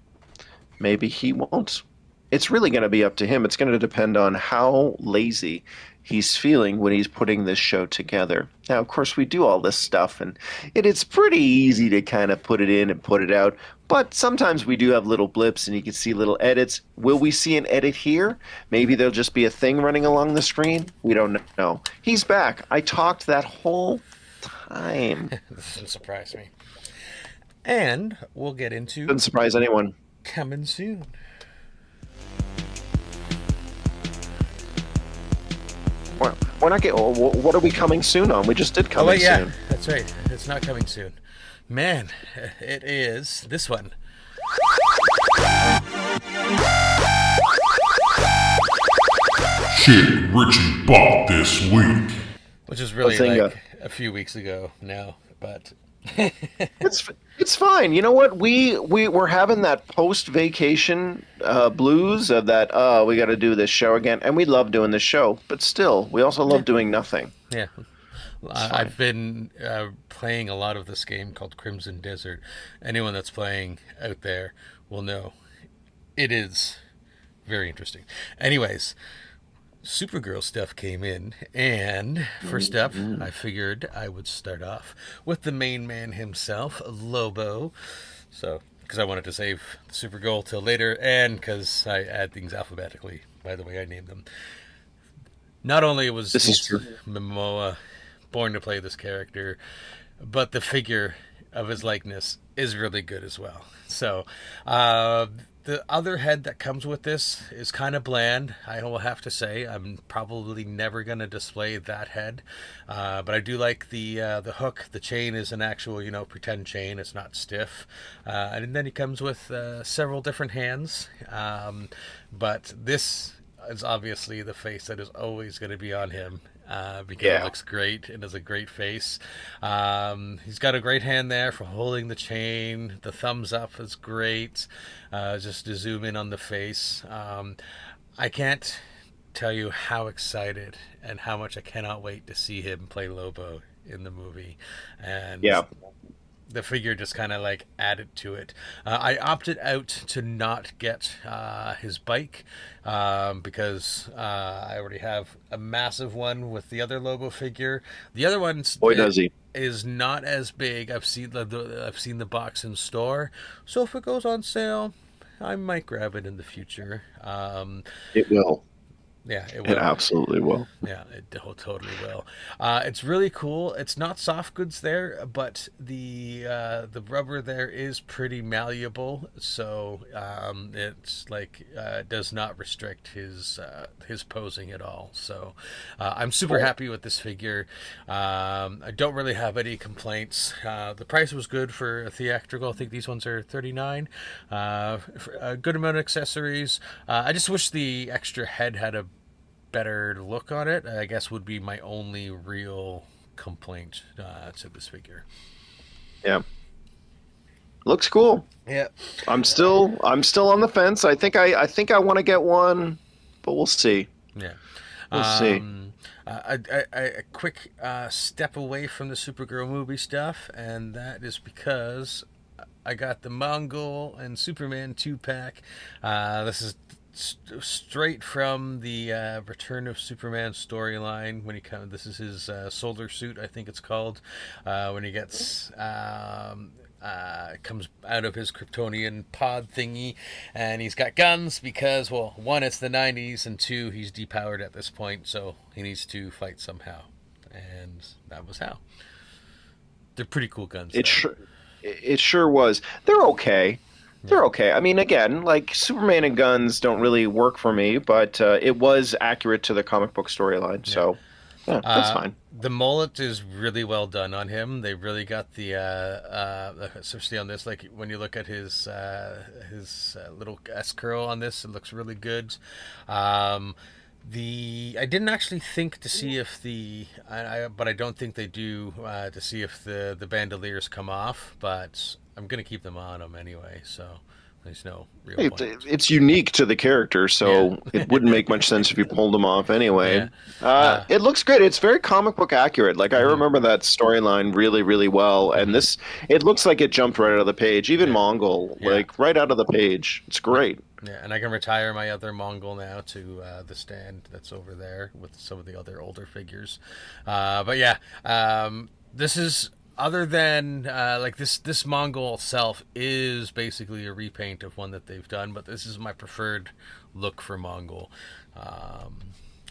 Maybe he won't. It's really going to be up to him. It's going to depend on how lazy he's feeling when he's putting this show together. Now, of course, we do all this stuff, and it's pretty easy to kind of put it in and put it out. But sometimes we do have little blips, and you can see little edits. Will we see an edit here? Maybe there'll just be a thing running along the screen. We don't know. He's back. I talked that whole time. This doesn't surprise me. And we'll get into... Doesn't surprise anyone. Coming soon. We're not getting... What are we coming soon on? We just did coming soon. That's right. It's not coming soon. Man, it is this one. Shit Richie bought this week. Which is really like a few weeks ago now, but... It's fine. You know what? We're having that post-vacation blues of that, we got to do this show again. And we love doing this show, but still, we also love doing nothing. Yeah. I've been playing a lot of this game called Crimson Desert. Anyone that's playing out there will know it is very interesting. Anyways, Supergirl stuff came in, and first up, I figured I would start off with the main man himself, Lobo. So, because I wanted to save Supergirl till later, and because I add things alphabetically by the way I named them. Not only was Momoa born to play this character, but the figure of his likeness is really good as well. So, the other head that comes with this is kind of bland, I will have to say. I'm probably never going to display that head, but I do like the hook. The chain is an actual, pretend chain. It's not stiff, and then he comes with several different hands. But this is obviously the face that is always going to be on him. Because it looks great and has a great face. He's got a great hand there for holding the chain. The thumbs up is great. Just to zoom in on the face. I can't tell you how excited and how much I cannot wait to see him play Lobo in the movie. And the figure just kind of like added to it. I opted out to not get his bike because I already have a massive one with the other Lobo figure. The other one's does he is not as big. I've seen the box in store, so if it goes on sale, I might grab it in the future. It will. Yeah, it will. It absolutely will. Yeah, it totally will. It's really cool. It's not soft goods there, but the rubber there is pretty malleable, so it's like does not restrict his posing at all. So I'm super happy with this figure. I don't really have any complaints. The price was good for a theatrical. I think these ones are $39. A good amount of accessories. I just wish the extra head had a better look on it, I guess, would be my only real complaint to this figure. Yeah, looks cool. Yeah, I'm still on the fence. I think I want to get one, but we'll see. Yeah, we'll see. A quick step away from the Supergirl movie stuff, and that is because I got the Mongol and Superman 2-pack. This is straight from the Return of Superman storyline. When he this is his solar suit, I think it's called. When he gets comes out of his Kryptonian pod thingy, and he's got guns because, well, one, it's the 90s, and two, he's depowered at this point, so he needs to fight somehow, and that was how. They're pretty cool guns. It sure was. They're okay. They're okay. I mean, again, like Superman and guns don't really work for me, but it was accurate to the comic book storyline, so that's fine. The mullet is really well done on him. They really got the, especially on this, like when you look at his little S curl on this, it looks really good. I didn't actually think to see if but I don't think they do to see if the bandoliers come off, but I'm going to keep them on him anyway, so there's no real point. It's unique to the character, so it wouldn't make much sense if you pulled them off anyway. Yeah. It looks great. It's very comic book accurate. Like, I remember that storyline really, really well, and it looks like it jumped right out of the page. Even Mongol, like, right out of the page. It's great. Yeah, and I can retire my other Mongol now to the stand that's over there with some of the other older figures. But yeah, this is... Other than like this Mongol self is basically a repaint of one that they've done, but this is my preferred look for Mongol,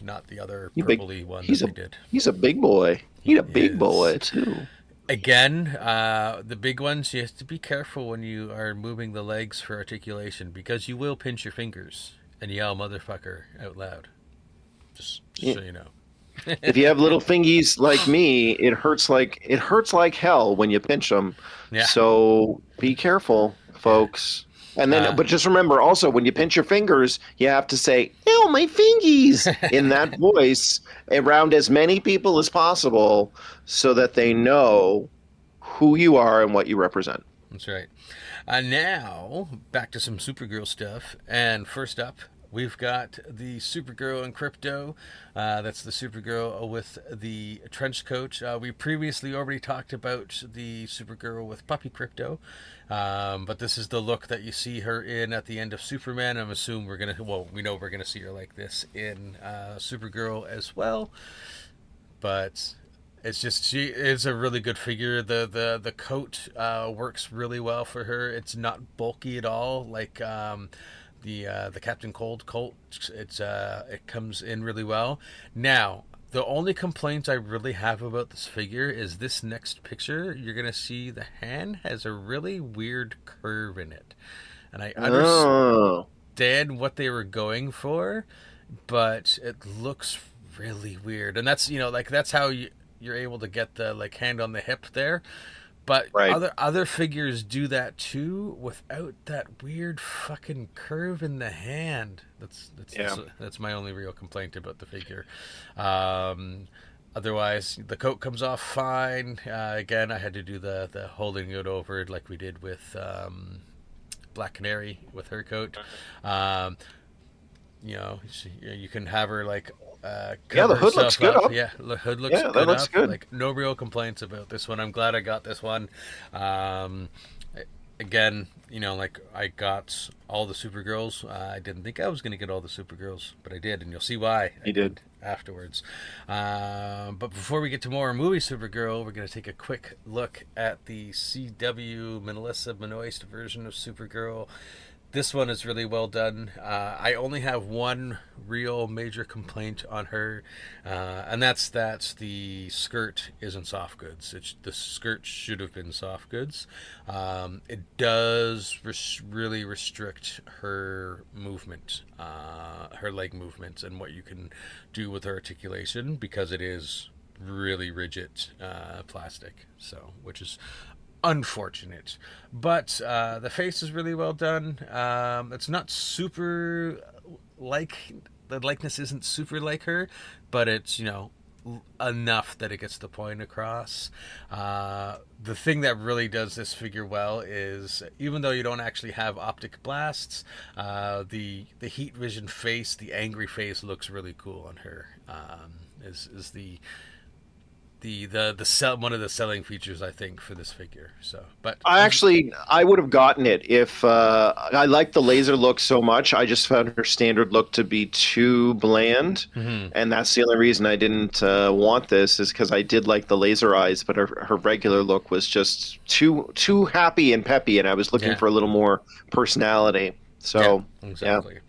not the other purpley one that they did. He's a big boy. He's a big boy too. Again, the big ones, you have to be careful when you are moving the legs for articulation, because you will pinch your fingers and yell "motherfucker" out loud. Just so you know. If you have little fingies like me, it hurts like hell when you pinch them. Yeah. So be careful, folks. And then, but just remember also, when you pinch your fingers, you have to say, "Ew, my fingies," in that voice around as many people as possible, so that they know who you are and what you represent. That's right. Now back to some Supergirl stuff. And first up, we've got the Supergirl and Crypto. That's the Supergirl with the trench coat. We previously already talked about the Supergirl with Puppy Crypto. But this is the look that you see her in at the end of Superman. I'm assuming we know we're going to see her like this in Supergirl as well. But it's just, she is a really good figure. The coat works really well for her. It's not bulky at all, like... The Captain Cold coat, it comes in really well. Now, the only complaint I really have about this figure is this next picture. You're gonna see the hand has a really weird curve in it, and I understand what they were going for, but it looks really weird. And that's that's how you're able to get the hand on the hip there. But Right. other figures do that too without that weird fucking curve in the hand. That's my only real complaint about the figure. Otherwise, the coat comes off fine. Again, I had to do the holding it over like we did with Black Canary with her coat. You can have her like the hood looks good up. Yeah, the hood looks good that looks up. good. Like, no real complaints about this one. I'm glad I got this one. Again, like, I got all the Supergirls. I didn't think I was going to get all the Supergirls, but I did, and you'll see why. You did afterwards. But before we get to more movie Supergirl, we're going to take a quick look at the CW Melissa Benoist version of Supergirl. This one is really well done. I only have one real major complaint on her, and that's that the skirt isn't soft goods. The skirt should have been soft goods. It does really restrict her movement, her leg movements, and what you can do with her articulation, because it is really rigid plastic, which is unfortunate. But the face is really well done. It's not super like, the likeness isn't super like her, but it's enough that it gets the point across. The thing that really does this figure well is, even though you don't actually have optic blasts, the heat vision face, the angry face, looks really cool on her. Is one of the selling features, I think, for this figure. But I would have gotten it if I liked the laser look so much. I just found her standard look to be too bland, and that's the only reason I didn't want this, is because I did like the laser eyes, but her regular look was just too happy and peppy, and I was looking for a little more personality. So exactly.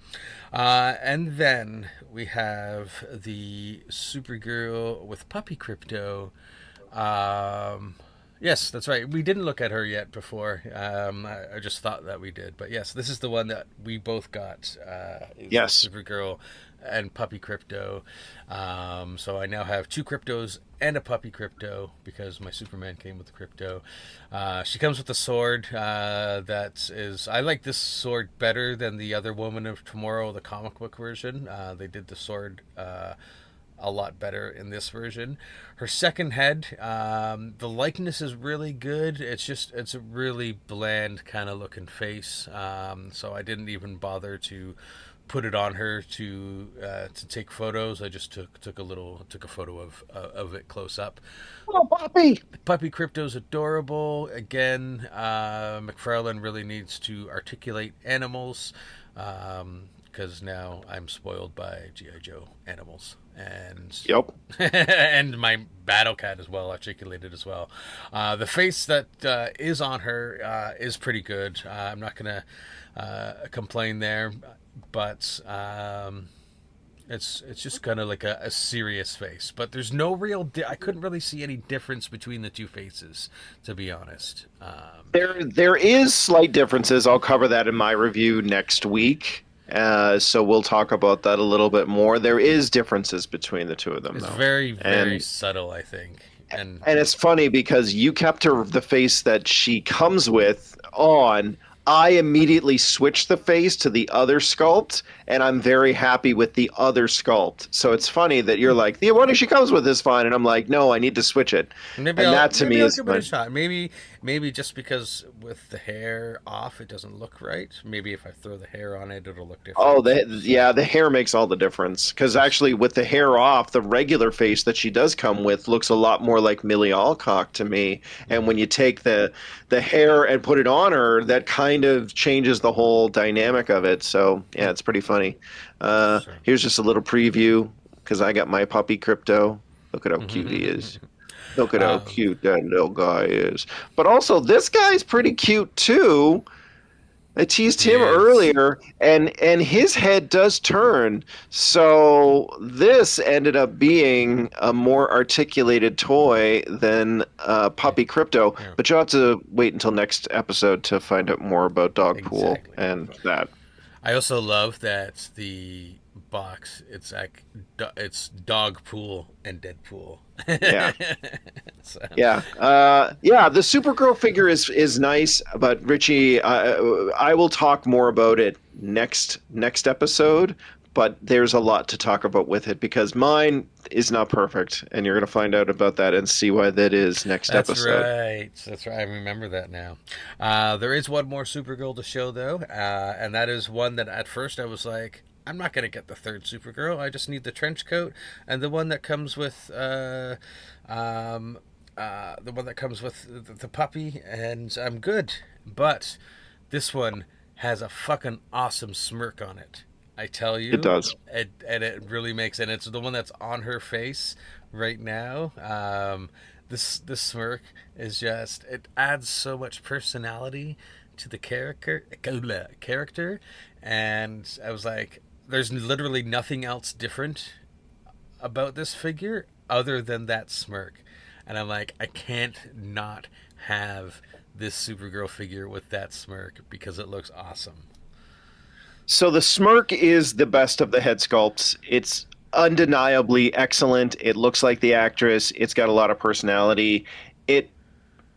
And then we have the Supergirl with Puppy Crypto. Yes, that's right. We didn't look at her yet before. I just thought that we did. But yes, this is the one that we both got. Yes. Supergirl and Puppy Crypto. So I now have two Cryptos and a Puppy Crypto, because my Superman came with the Crypto. She comes with a sword I like this sword better than the other Woman of Tomorrow, the comic book version. They did the sword a lot better in this version. Her second head, the likeness is really good. It's a really bland kind of looking face. So I didn't even bother to put it on her to take photos. I just took a photo of it close up. Oh, Puppy Crypto's adorable. Again, Mcfarlane really needs to articulate animals, because now I'm spoiled by G.I. Joe animals, and and my Battle Cat as well, articulated as well. The face that is on her is pretty good. I'm not gonna complain there, but it's just kind of like a serious face. But there's no real I couldn't really see any difference between the two faces, to be honest. There is slight differences. I'll cover that in my review next week. So we'll talk about that a little bit more. There is differences between the two of them. It's though. very subtle, I think. And it's funny because you kept the face that she comes with on. I immediately switched the face to the other sculpt, and I'm very happy with the other sculpt. So it's funny that you're like, the one she comes with is fine, and I'm like, no, I need to switch it. Maybe I'll give it a shot. Maybe just because with the hair off, it doesn't look right. Maybe if I throw the hair on it, it'll look different. Oh, the hair makes all the difference. Because actually, with the hair off, the regular face that she does come with looks a lot more like Millie Alcock to me. And when you take the hair and put it on her, that kind of changes the whole dynamic of it. So yeah, it's pretty funny. Here's just a little preview, because I got my Puppy Crypto. Look at how cute he is. Look at how cute that little guy is. But also, this guy's pretty cute too. I teased him earlier, and his head does turn. So this ended up being a more articulated toy than Puppy Crypto. Yeah. But you'll have to wait until next episode to find out more about Dogpool and that. I also love that the box, it's like it's Dogpool and Deadpool. Yeah. So, Yeah, the Supergirl figure is nice, but Richie, I will talk more about it next episode. But there's a lot to talk about with it because mine is not perfect, and you're going to find out about that and see why that is next that's episode. right. That's right. I remember that now. There is one more Supergirl to show though, and that is one that at first I was like, I'm not gonna get the third Supergirl. I just need the trench coat and the one that comes with the puppy, and I'm good. But this one has a fucking awesome smirk on it. I tell you, It does. and it really makes it. It's the one that's on her face right now. This smirk is just, it adds so much personality to the character, and I was like, there's literally nothing else different about this figure other than that smirk, and I'm like, I can't not have this Supergirl figure with that smirk because it looks awesome. So the smirk is the best of the head sculpts. It's undeniably excellent. It looks like the actress. It's got a lot of personality. It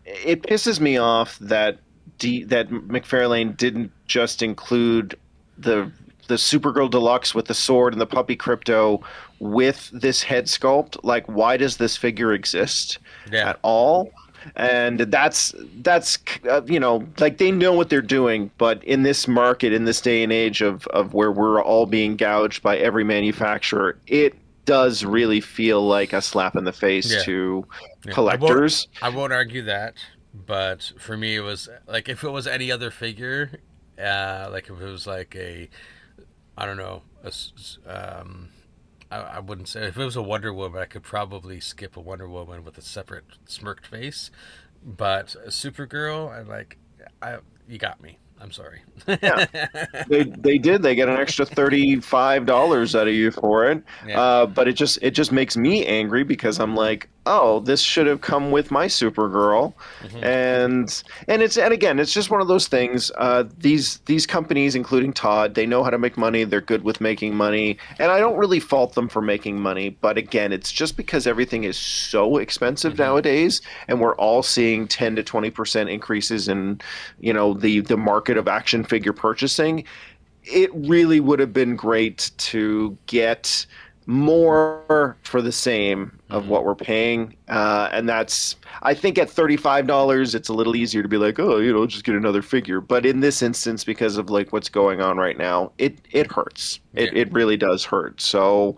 it pisses me off that that Mcfarlane didn't just include the Supergirl Deluxe with the sword and the puppy crypto with this head sculpt. Like, why does this figure exist at all? And that's like, they know what they're doing, but in this market, in this day and age of where we're all being gouged by every manufacturer, it does really feel like a slap in the face to collectors. I won't argue that, but for me, it was like, if it was any other figure, like if it was like a, I don't know, I wouldn't say, if it was a Wonder Woman, I could probably skip a Wonder Woman with a separate smirked face. But a Supergirl, you got me. I'm sorry. Yeah, they did. They get an extra $35 out of you for it. Yeah. But it just makes me angry because I'm like, oh, this should have come with my Supergirl. Mm-hmm. And again, it's just one of those things. These companies, including Todd, they know how to make money. They're good with making money, and I don't really fault them for making money. But again, it's just because everything is so expensive nowadays, and we're all seeing 10 to 20% increases in, the market of action figure purchasing. It really would have been great to get more for the same of what we're paying, and that's, I think, at $35 it's a little easier to be like, oh, just get another figure. But in this instance, because of like what's going on right now, it hurts. It really does hurt. So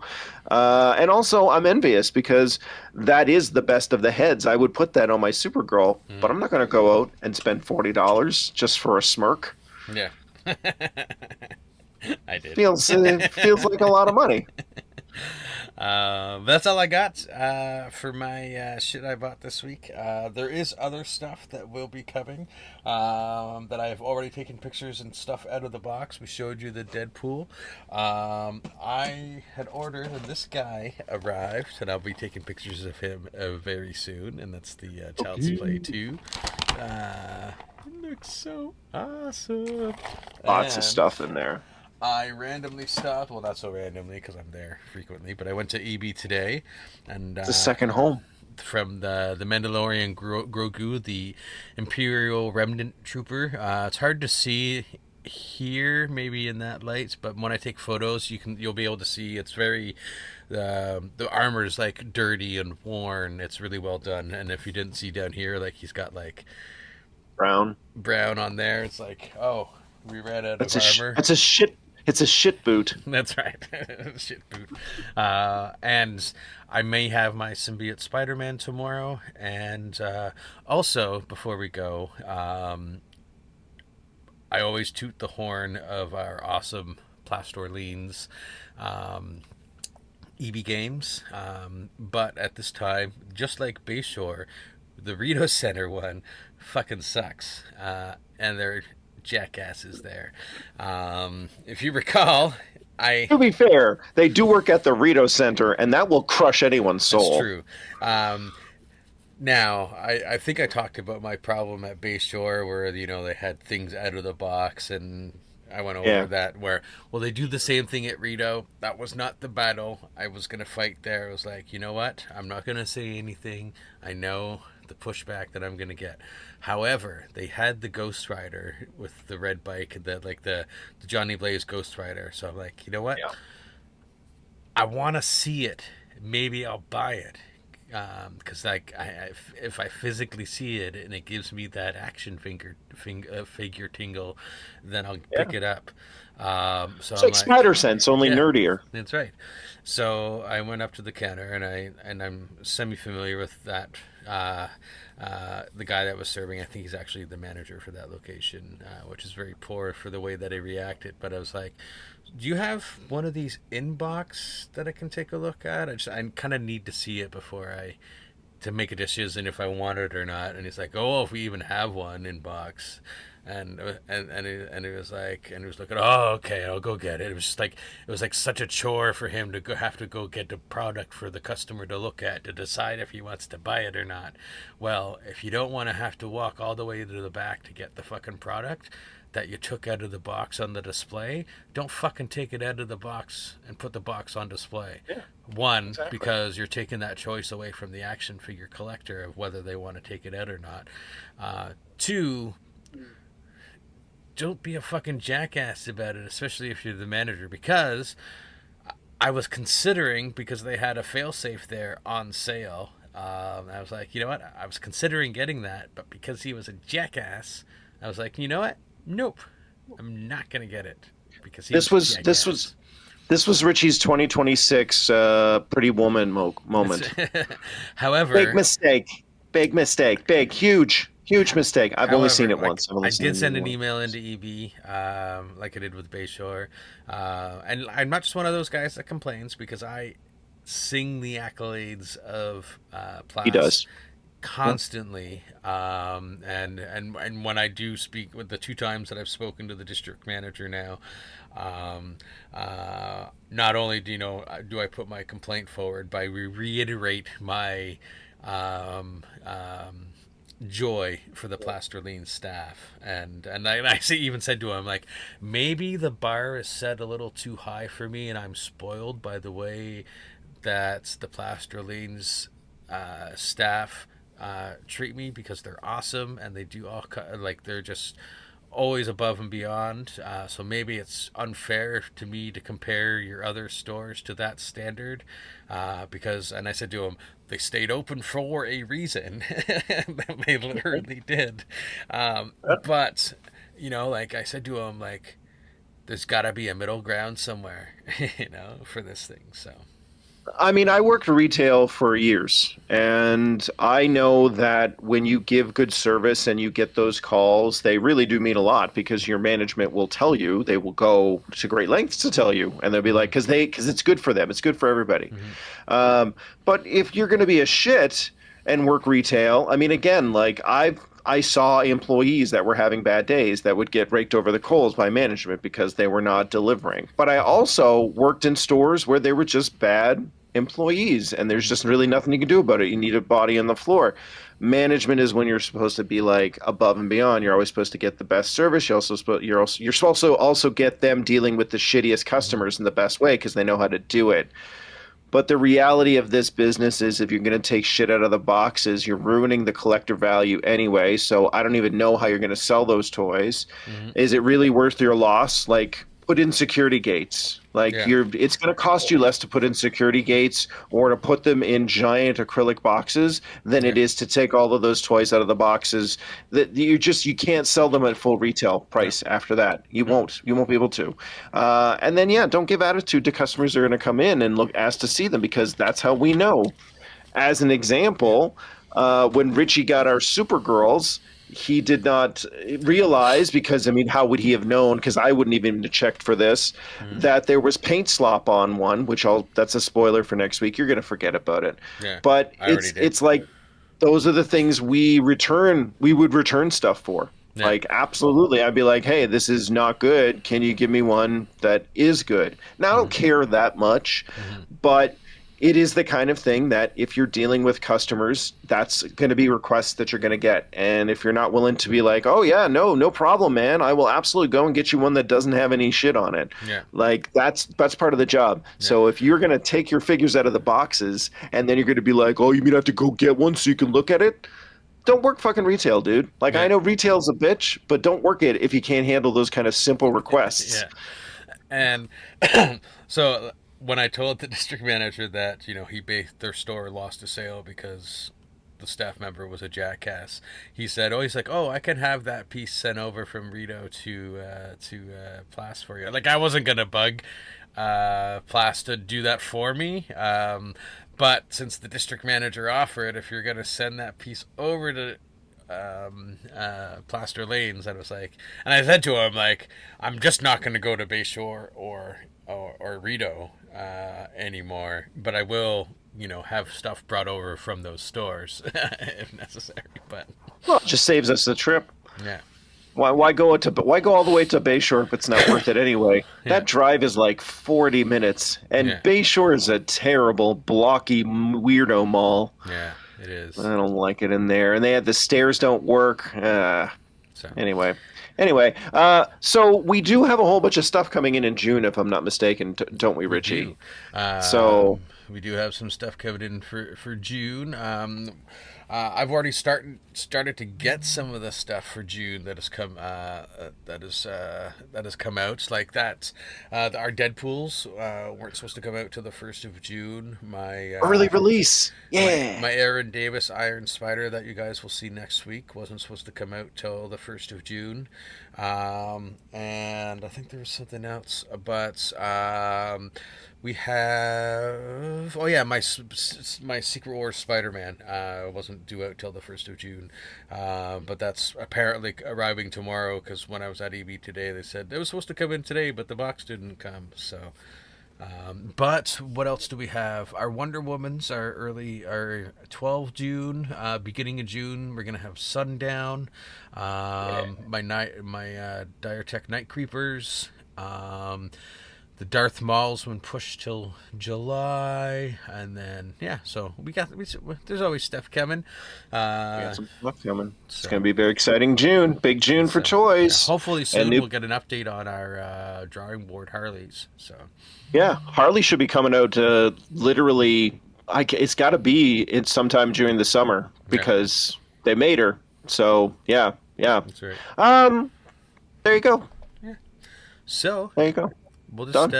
and also I'm envious because that is the best of the heads. I would put that on my Supergirl, but I'm not going to go out and spend $40 just for a smirk. Yeah. I did. Feels like a lot of money. That's all I got for my shit I bought this week. There is other stuff that will be coming that I have already taken pictures and stuff out of the box. We showed you the Deadpool. I had ordered, and this guy arrived, and I'll be taking pictures of him very soon, and that's the Child's Play 2. It looks so awesome. Lots of stuff in there. I randomly stopped, well, not so randomly because I'm there frequently, but I went to EB today, and it's a second home from the Mandalorian Grogu, the Imperial Remnant Trooper. It's hard to see here, maybe in that light, but when I take photos, you'll be able to see. It's very the armor is like dirty and worn. It's really well done, and if you didn't see down here, like he's got like brown on there. It's like, oh, we ran out of armor. It's a shit boot. That's right. Shit boot. And I may have my symbiote Spider-Man tomorrow. And also, before we go, I always toot the horn of our awesome Plastorleans EB Games. But at this time, just like Bayshore, the Rito Center one fucking sucks. And they're jackasses there. If you recall, to be fair, they do work at the Rito Center, and that will crush anyone's soul. That's true. Now, I think I talked about my problem at Bayshore, where they had things out of the box, and I went over that where, well, they do the same thing at Rito. That was not the battle I was going to fight there. I was like, you know what? I'm not going to say anything. I know the pushback that I'm going to get. However, they had the Ghost Rider with the red bike, the Johnny Blaze Ghost Rider. So I'm like, you know what? Yeah. I want to see it. Maybe I'll buy it. Because if I physically see it and it gives me that action figure tingle, then I'll pick it up. So it's like Spider Sense, only nerdier. That's right. So I went up to the counter and I'm semi-familiar with that. The guy that was serving, I think he's actually the manager for that location, which is very poor for the way that he reacted. But I was like, do you have one of these in-box that I can take a look at? I kind of need to see it before to make a decision if I want it or not. And he's like, oh, if we even have one in box. And he was looking, oh, okay, I'll go get it. It was just like, it was like such a chore for him to have to go get the product for the customer to look at to decide if he wants to buy it or not. Well, if you don't want to have to walk all the way to the back to get the fucking product that you took out of the box on the display, don't fucking take it out of the box and put the box on display. Yeah, one, exactly. Because you're taking that choice away from the action figure collector of whether they want to take it out or not. Two, don't be a fucking jackass about it, especially if you're the manager, because I was considering, because they had a failsafe there on sale, I was like, you know what, I was considering getting that, but because he was a jackass, I was like, you know what, nope, I'm not gonna get it, because this was Richie's 2026 Pretty Woman moment. However, big mistake, huge mistake. I've only seen it once. I did send an email into EB, like I did with Bayshore, and I'm not just one of those guys that complains, because I sing the accolades of Plas. He does constantly, and when I do speak, with the 2 times that I've spoken to the district manager now, not only do I put my complaint forward, but I reiterate my joy for the Plasterline staff, and I even said to him, like, maybe the bar is set a little too high for me, and I'm spoiled by the way that the Plasterline's staff treat me, because they're awesome and they do all they're just always above and beyond. So maybe it's unfair to me to compare your other stores to that standard, because, and I said to him, they stayed open for a reason. They literally did. But, like I said to him, like, there's got to be a middle ground somewhere, for this thing. So. I mean, I worked retail for years, and I know that when you give good service and you get those calls, they really do mean a lot, because your management will tell you, they will go to great lengths to tell you, and they'll be like, because it's good for them, it's good for everybody. Mm-hmm. But if you're going to be a shit and work retail, I mean, again, like I saw employees that were having bad days that would get raked over the coals by management because they were not delivering. But I also worked in stores where they were just bad employees, and there's just really nothing you can do about it. You need a body on the floor. Management is when you're supposed to be like above and beyond. You're always supposed to get the best service. You're supposed to also get them dealing with the shittiest customers in the best way, because they know how to do it. But the reality of this business is, if you're going to take shit out of the boxes, you're ruining the collector value anyway. So I don't even know how you're going to sell those toys. Mm-hmm. Is it really worth your loss? Like, put in security gates. Like, it's going to cost you less to put in security gates or to put them in giant acrylic boxes than it is to take all of those toys out of the boxes. That you can't sell them at full retail price after that. You won't be able to. And then don't give attitude to customers that are going to come in and ask to see them, because that's how we know. As an example, when Richie got our Supergirls, he did not realize, because, I mean, how would he have known? Because I wouldn't even have checked for this, that there was paint slop on one, that's a spoiler for next week. You're going to forget about it. Yeah, but it's like, those are the things we would return stuff for. Yeah. Like, absolutely. I'd be like, hey, this is not good. Can you give me one that is good? Now, I don't care that much, but it is the kind of thing that if you're dealing with customers, that's going to be requests that you're going to get. And if you're not willing to be like, oh yeah, no problem, man, I will absolutely go and get you one that doesn't have any shit on it. Yeah. Like that's part of the job. Yeah. So if you're going to take your figures out of the boxes and then you're going to be like, oh, you mean I have to go get one so you can look at it? Don't work fucking retail, dude. Like, I know retail's a bitch, but don't work it if you can't handle those kind of simple requests. Yeah. And so when I told the district manager that, their store lost a sale because the staff member was a jackass, he's like, oh, I can have that piece sent over from Rito to Plas for you. Like, I wasn't going to bug Plas to do that for me. But since the district manager offered, if you're going to send that piece over to Plaster Lanes, I was like, and I said to him, like, I'm just not going to go to Bayshore or Rito anymore, but I will, have stuff brought over from those stores if necessary. But it just saves us the trip. Yeah. Why go all the way to Bayshore if it's not worth it anyway? Yeah. That drive is like 40 minutes, and Bayshore is a terrible, blocky, weirdo mall. Yeah, it is. I don't like it in there, and the stairs don't work. Anyway, so we do have a whole bunch of stuff coming in June, if I'm not mistaken, don't we, Richie? We do have some stuff coming in for June. I've already started to get some of the stuff for June that has come out. Like that, our Deadpools weren't supposed to come out till the 1st of June. My early release, my Aaron Davis Iron Spider that you guys will see next week wasn't supposed to come out till the 1st of June. And I think there was something else, but we have my Secret Wars Spider-Man wasn't due out till the 1st of June, but that's apparently arriving tomorrow, because when I was at EB today they said it was supposed to come in today but the box didn't come. So but what else do we have? Our Wonder Womans are 12 June, beginning of June we're gonna have Sundown, my Diatech Night Creepers, the Darth Mauls when pushed till July, and then so there's always stuff coming. Some stuff coming. It's gonna be very exciting. Big June for toys. Hopefully soon we'll get an update on our drawing board Harleys. So Harley should be coming out literally. It's got to be sometime during the summer because they made her. So yeah. That's right. There you go. Yeah. So there you go. We'll just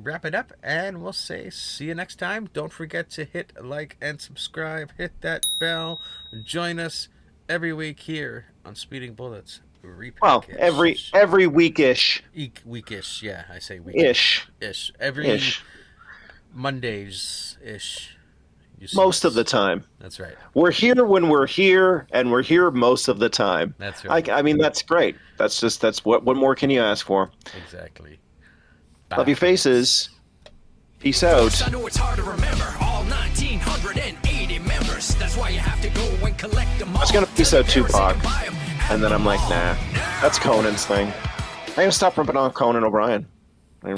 wrap it up, and we'll say see you next time. Don't forget to hit like and subscribe. Hit that bell. Join us every week here on Speeding Bullets Repackaged. Well, every weekish. Weekish, yeah, I say weekish. Ish. Every ish. Mondays-ish. Most of the time. That's right. We're here when we're here, and we're here most of the time. That's right. I mean, that's great. That's what more can you ask for? Exactly. Love your faces. Peace out. I know it's hard to remember all 1,980 members. That's why you have to go and collect them all. I was gonna peace out Tupac, and then I'm like, nah, that's Conan's thing. I'm gonna stop ripping on Conan O'Brien.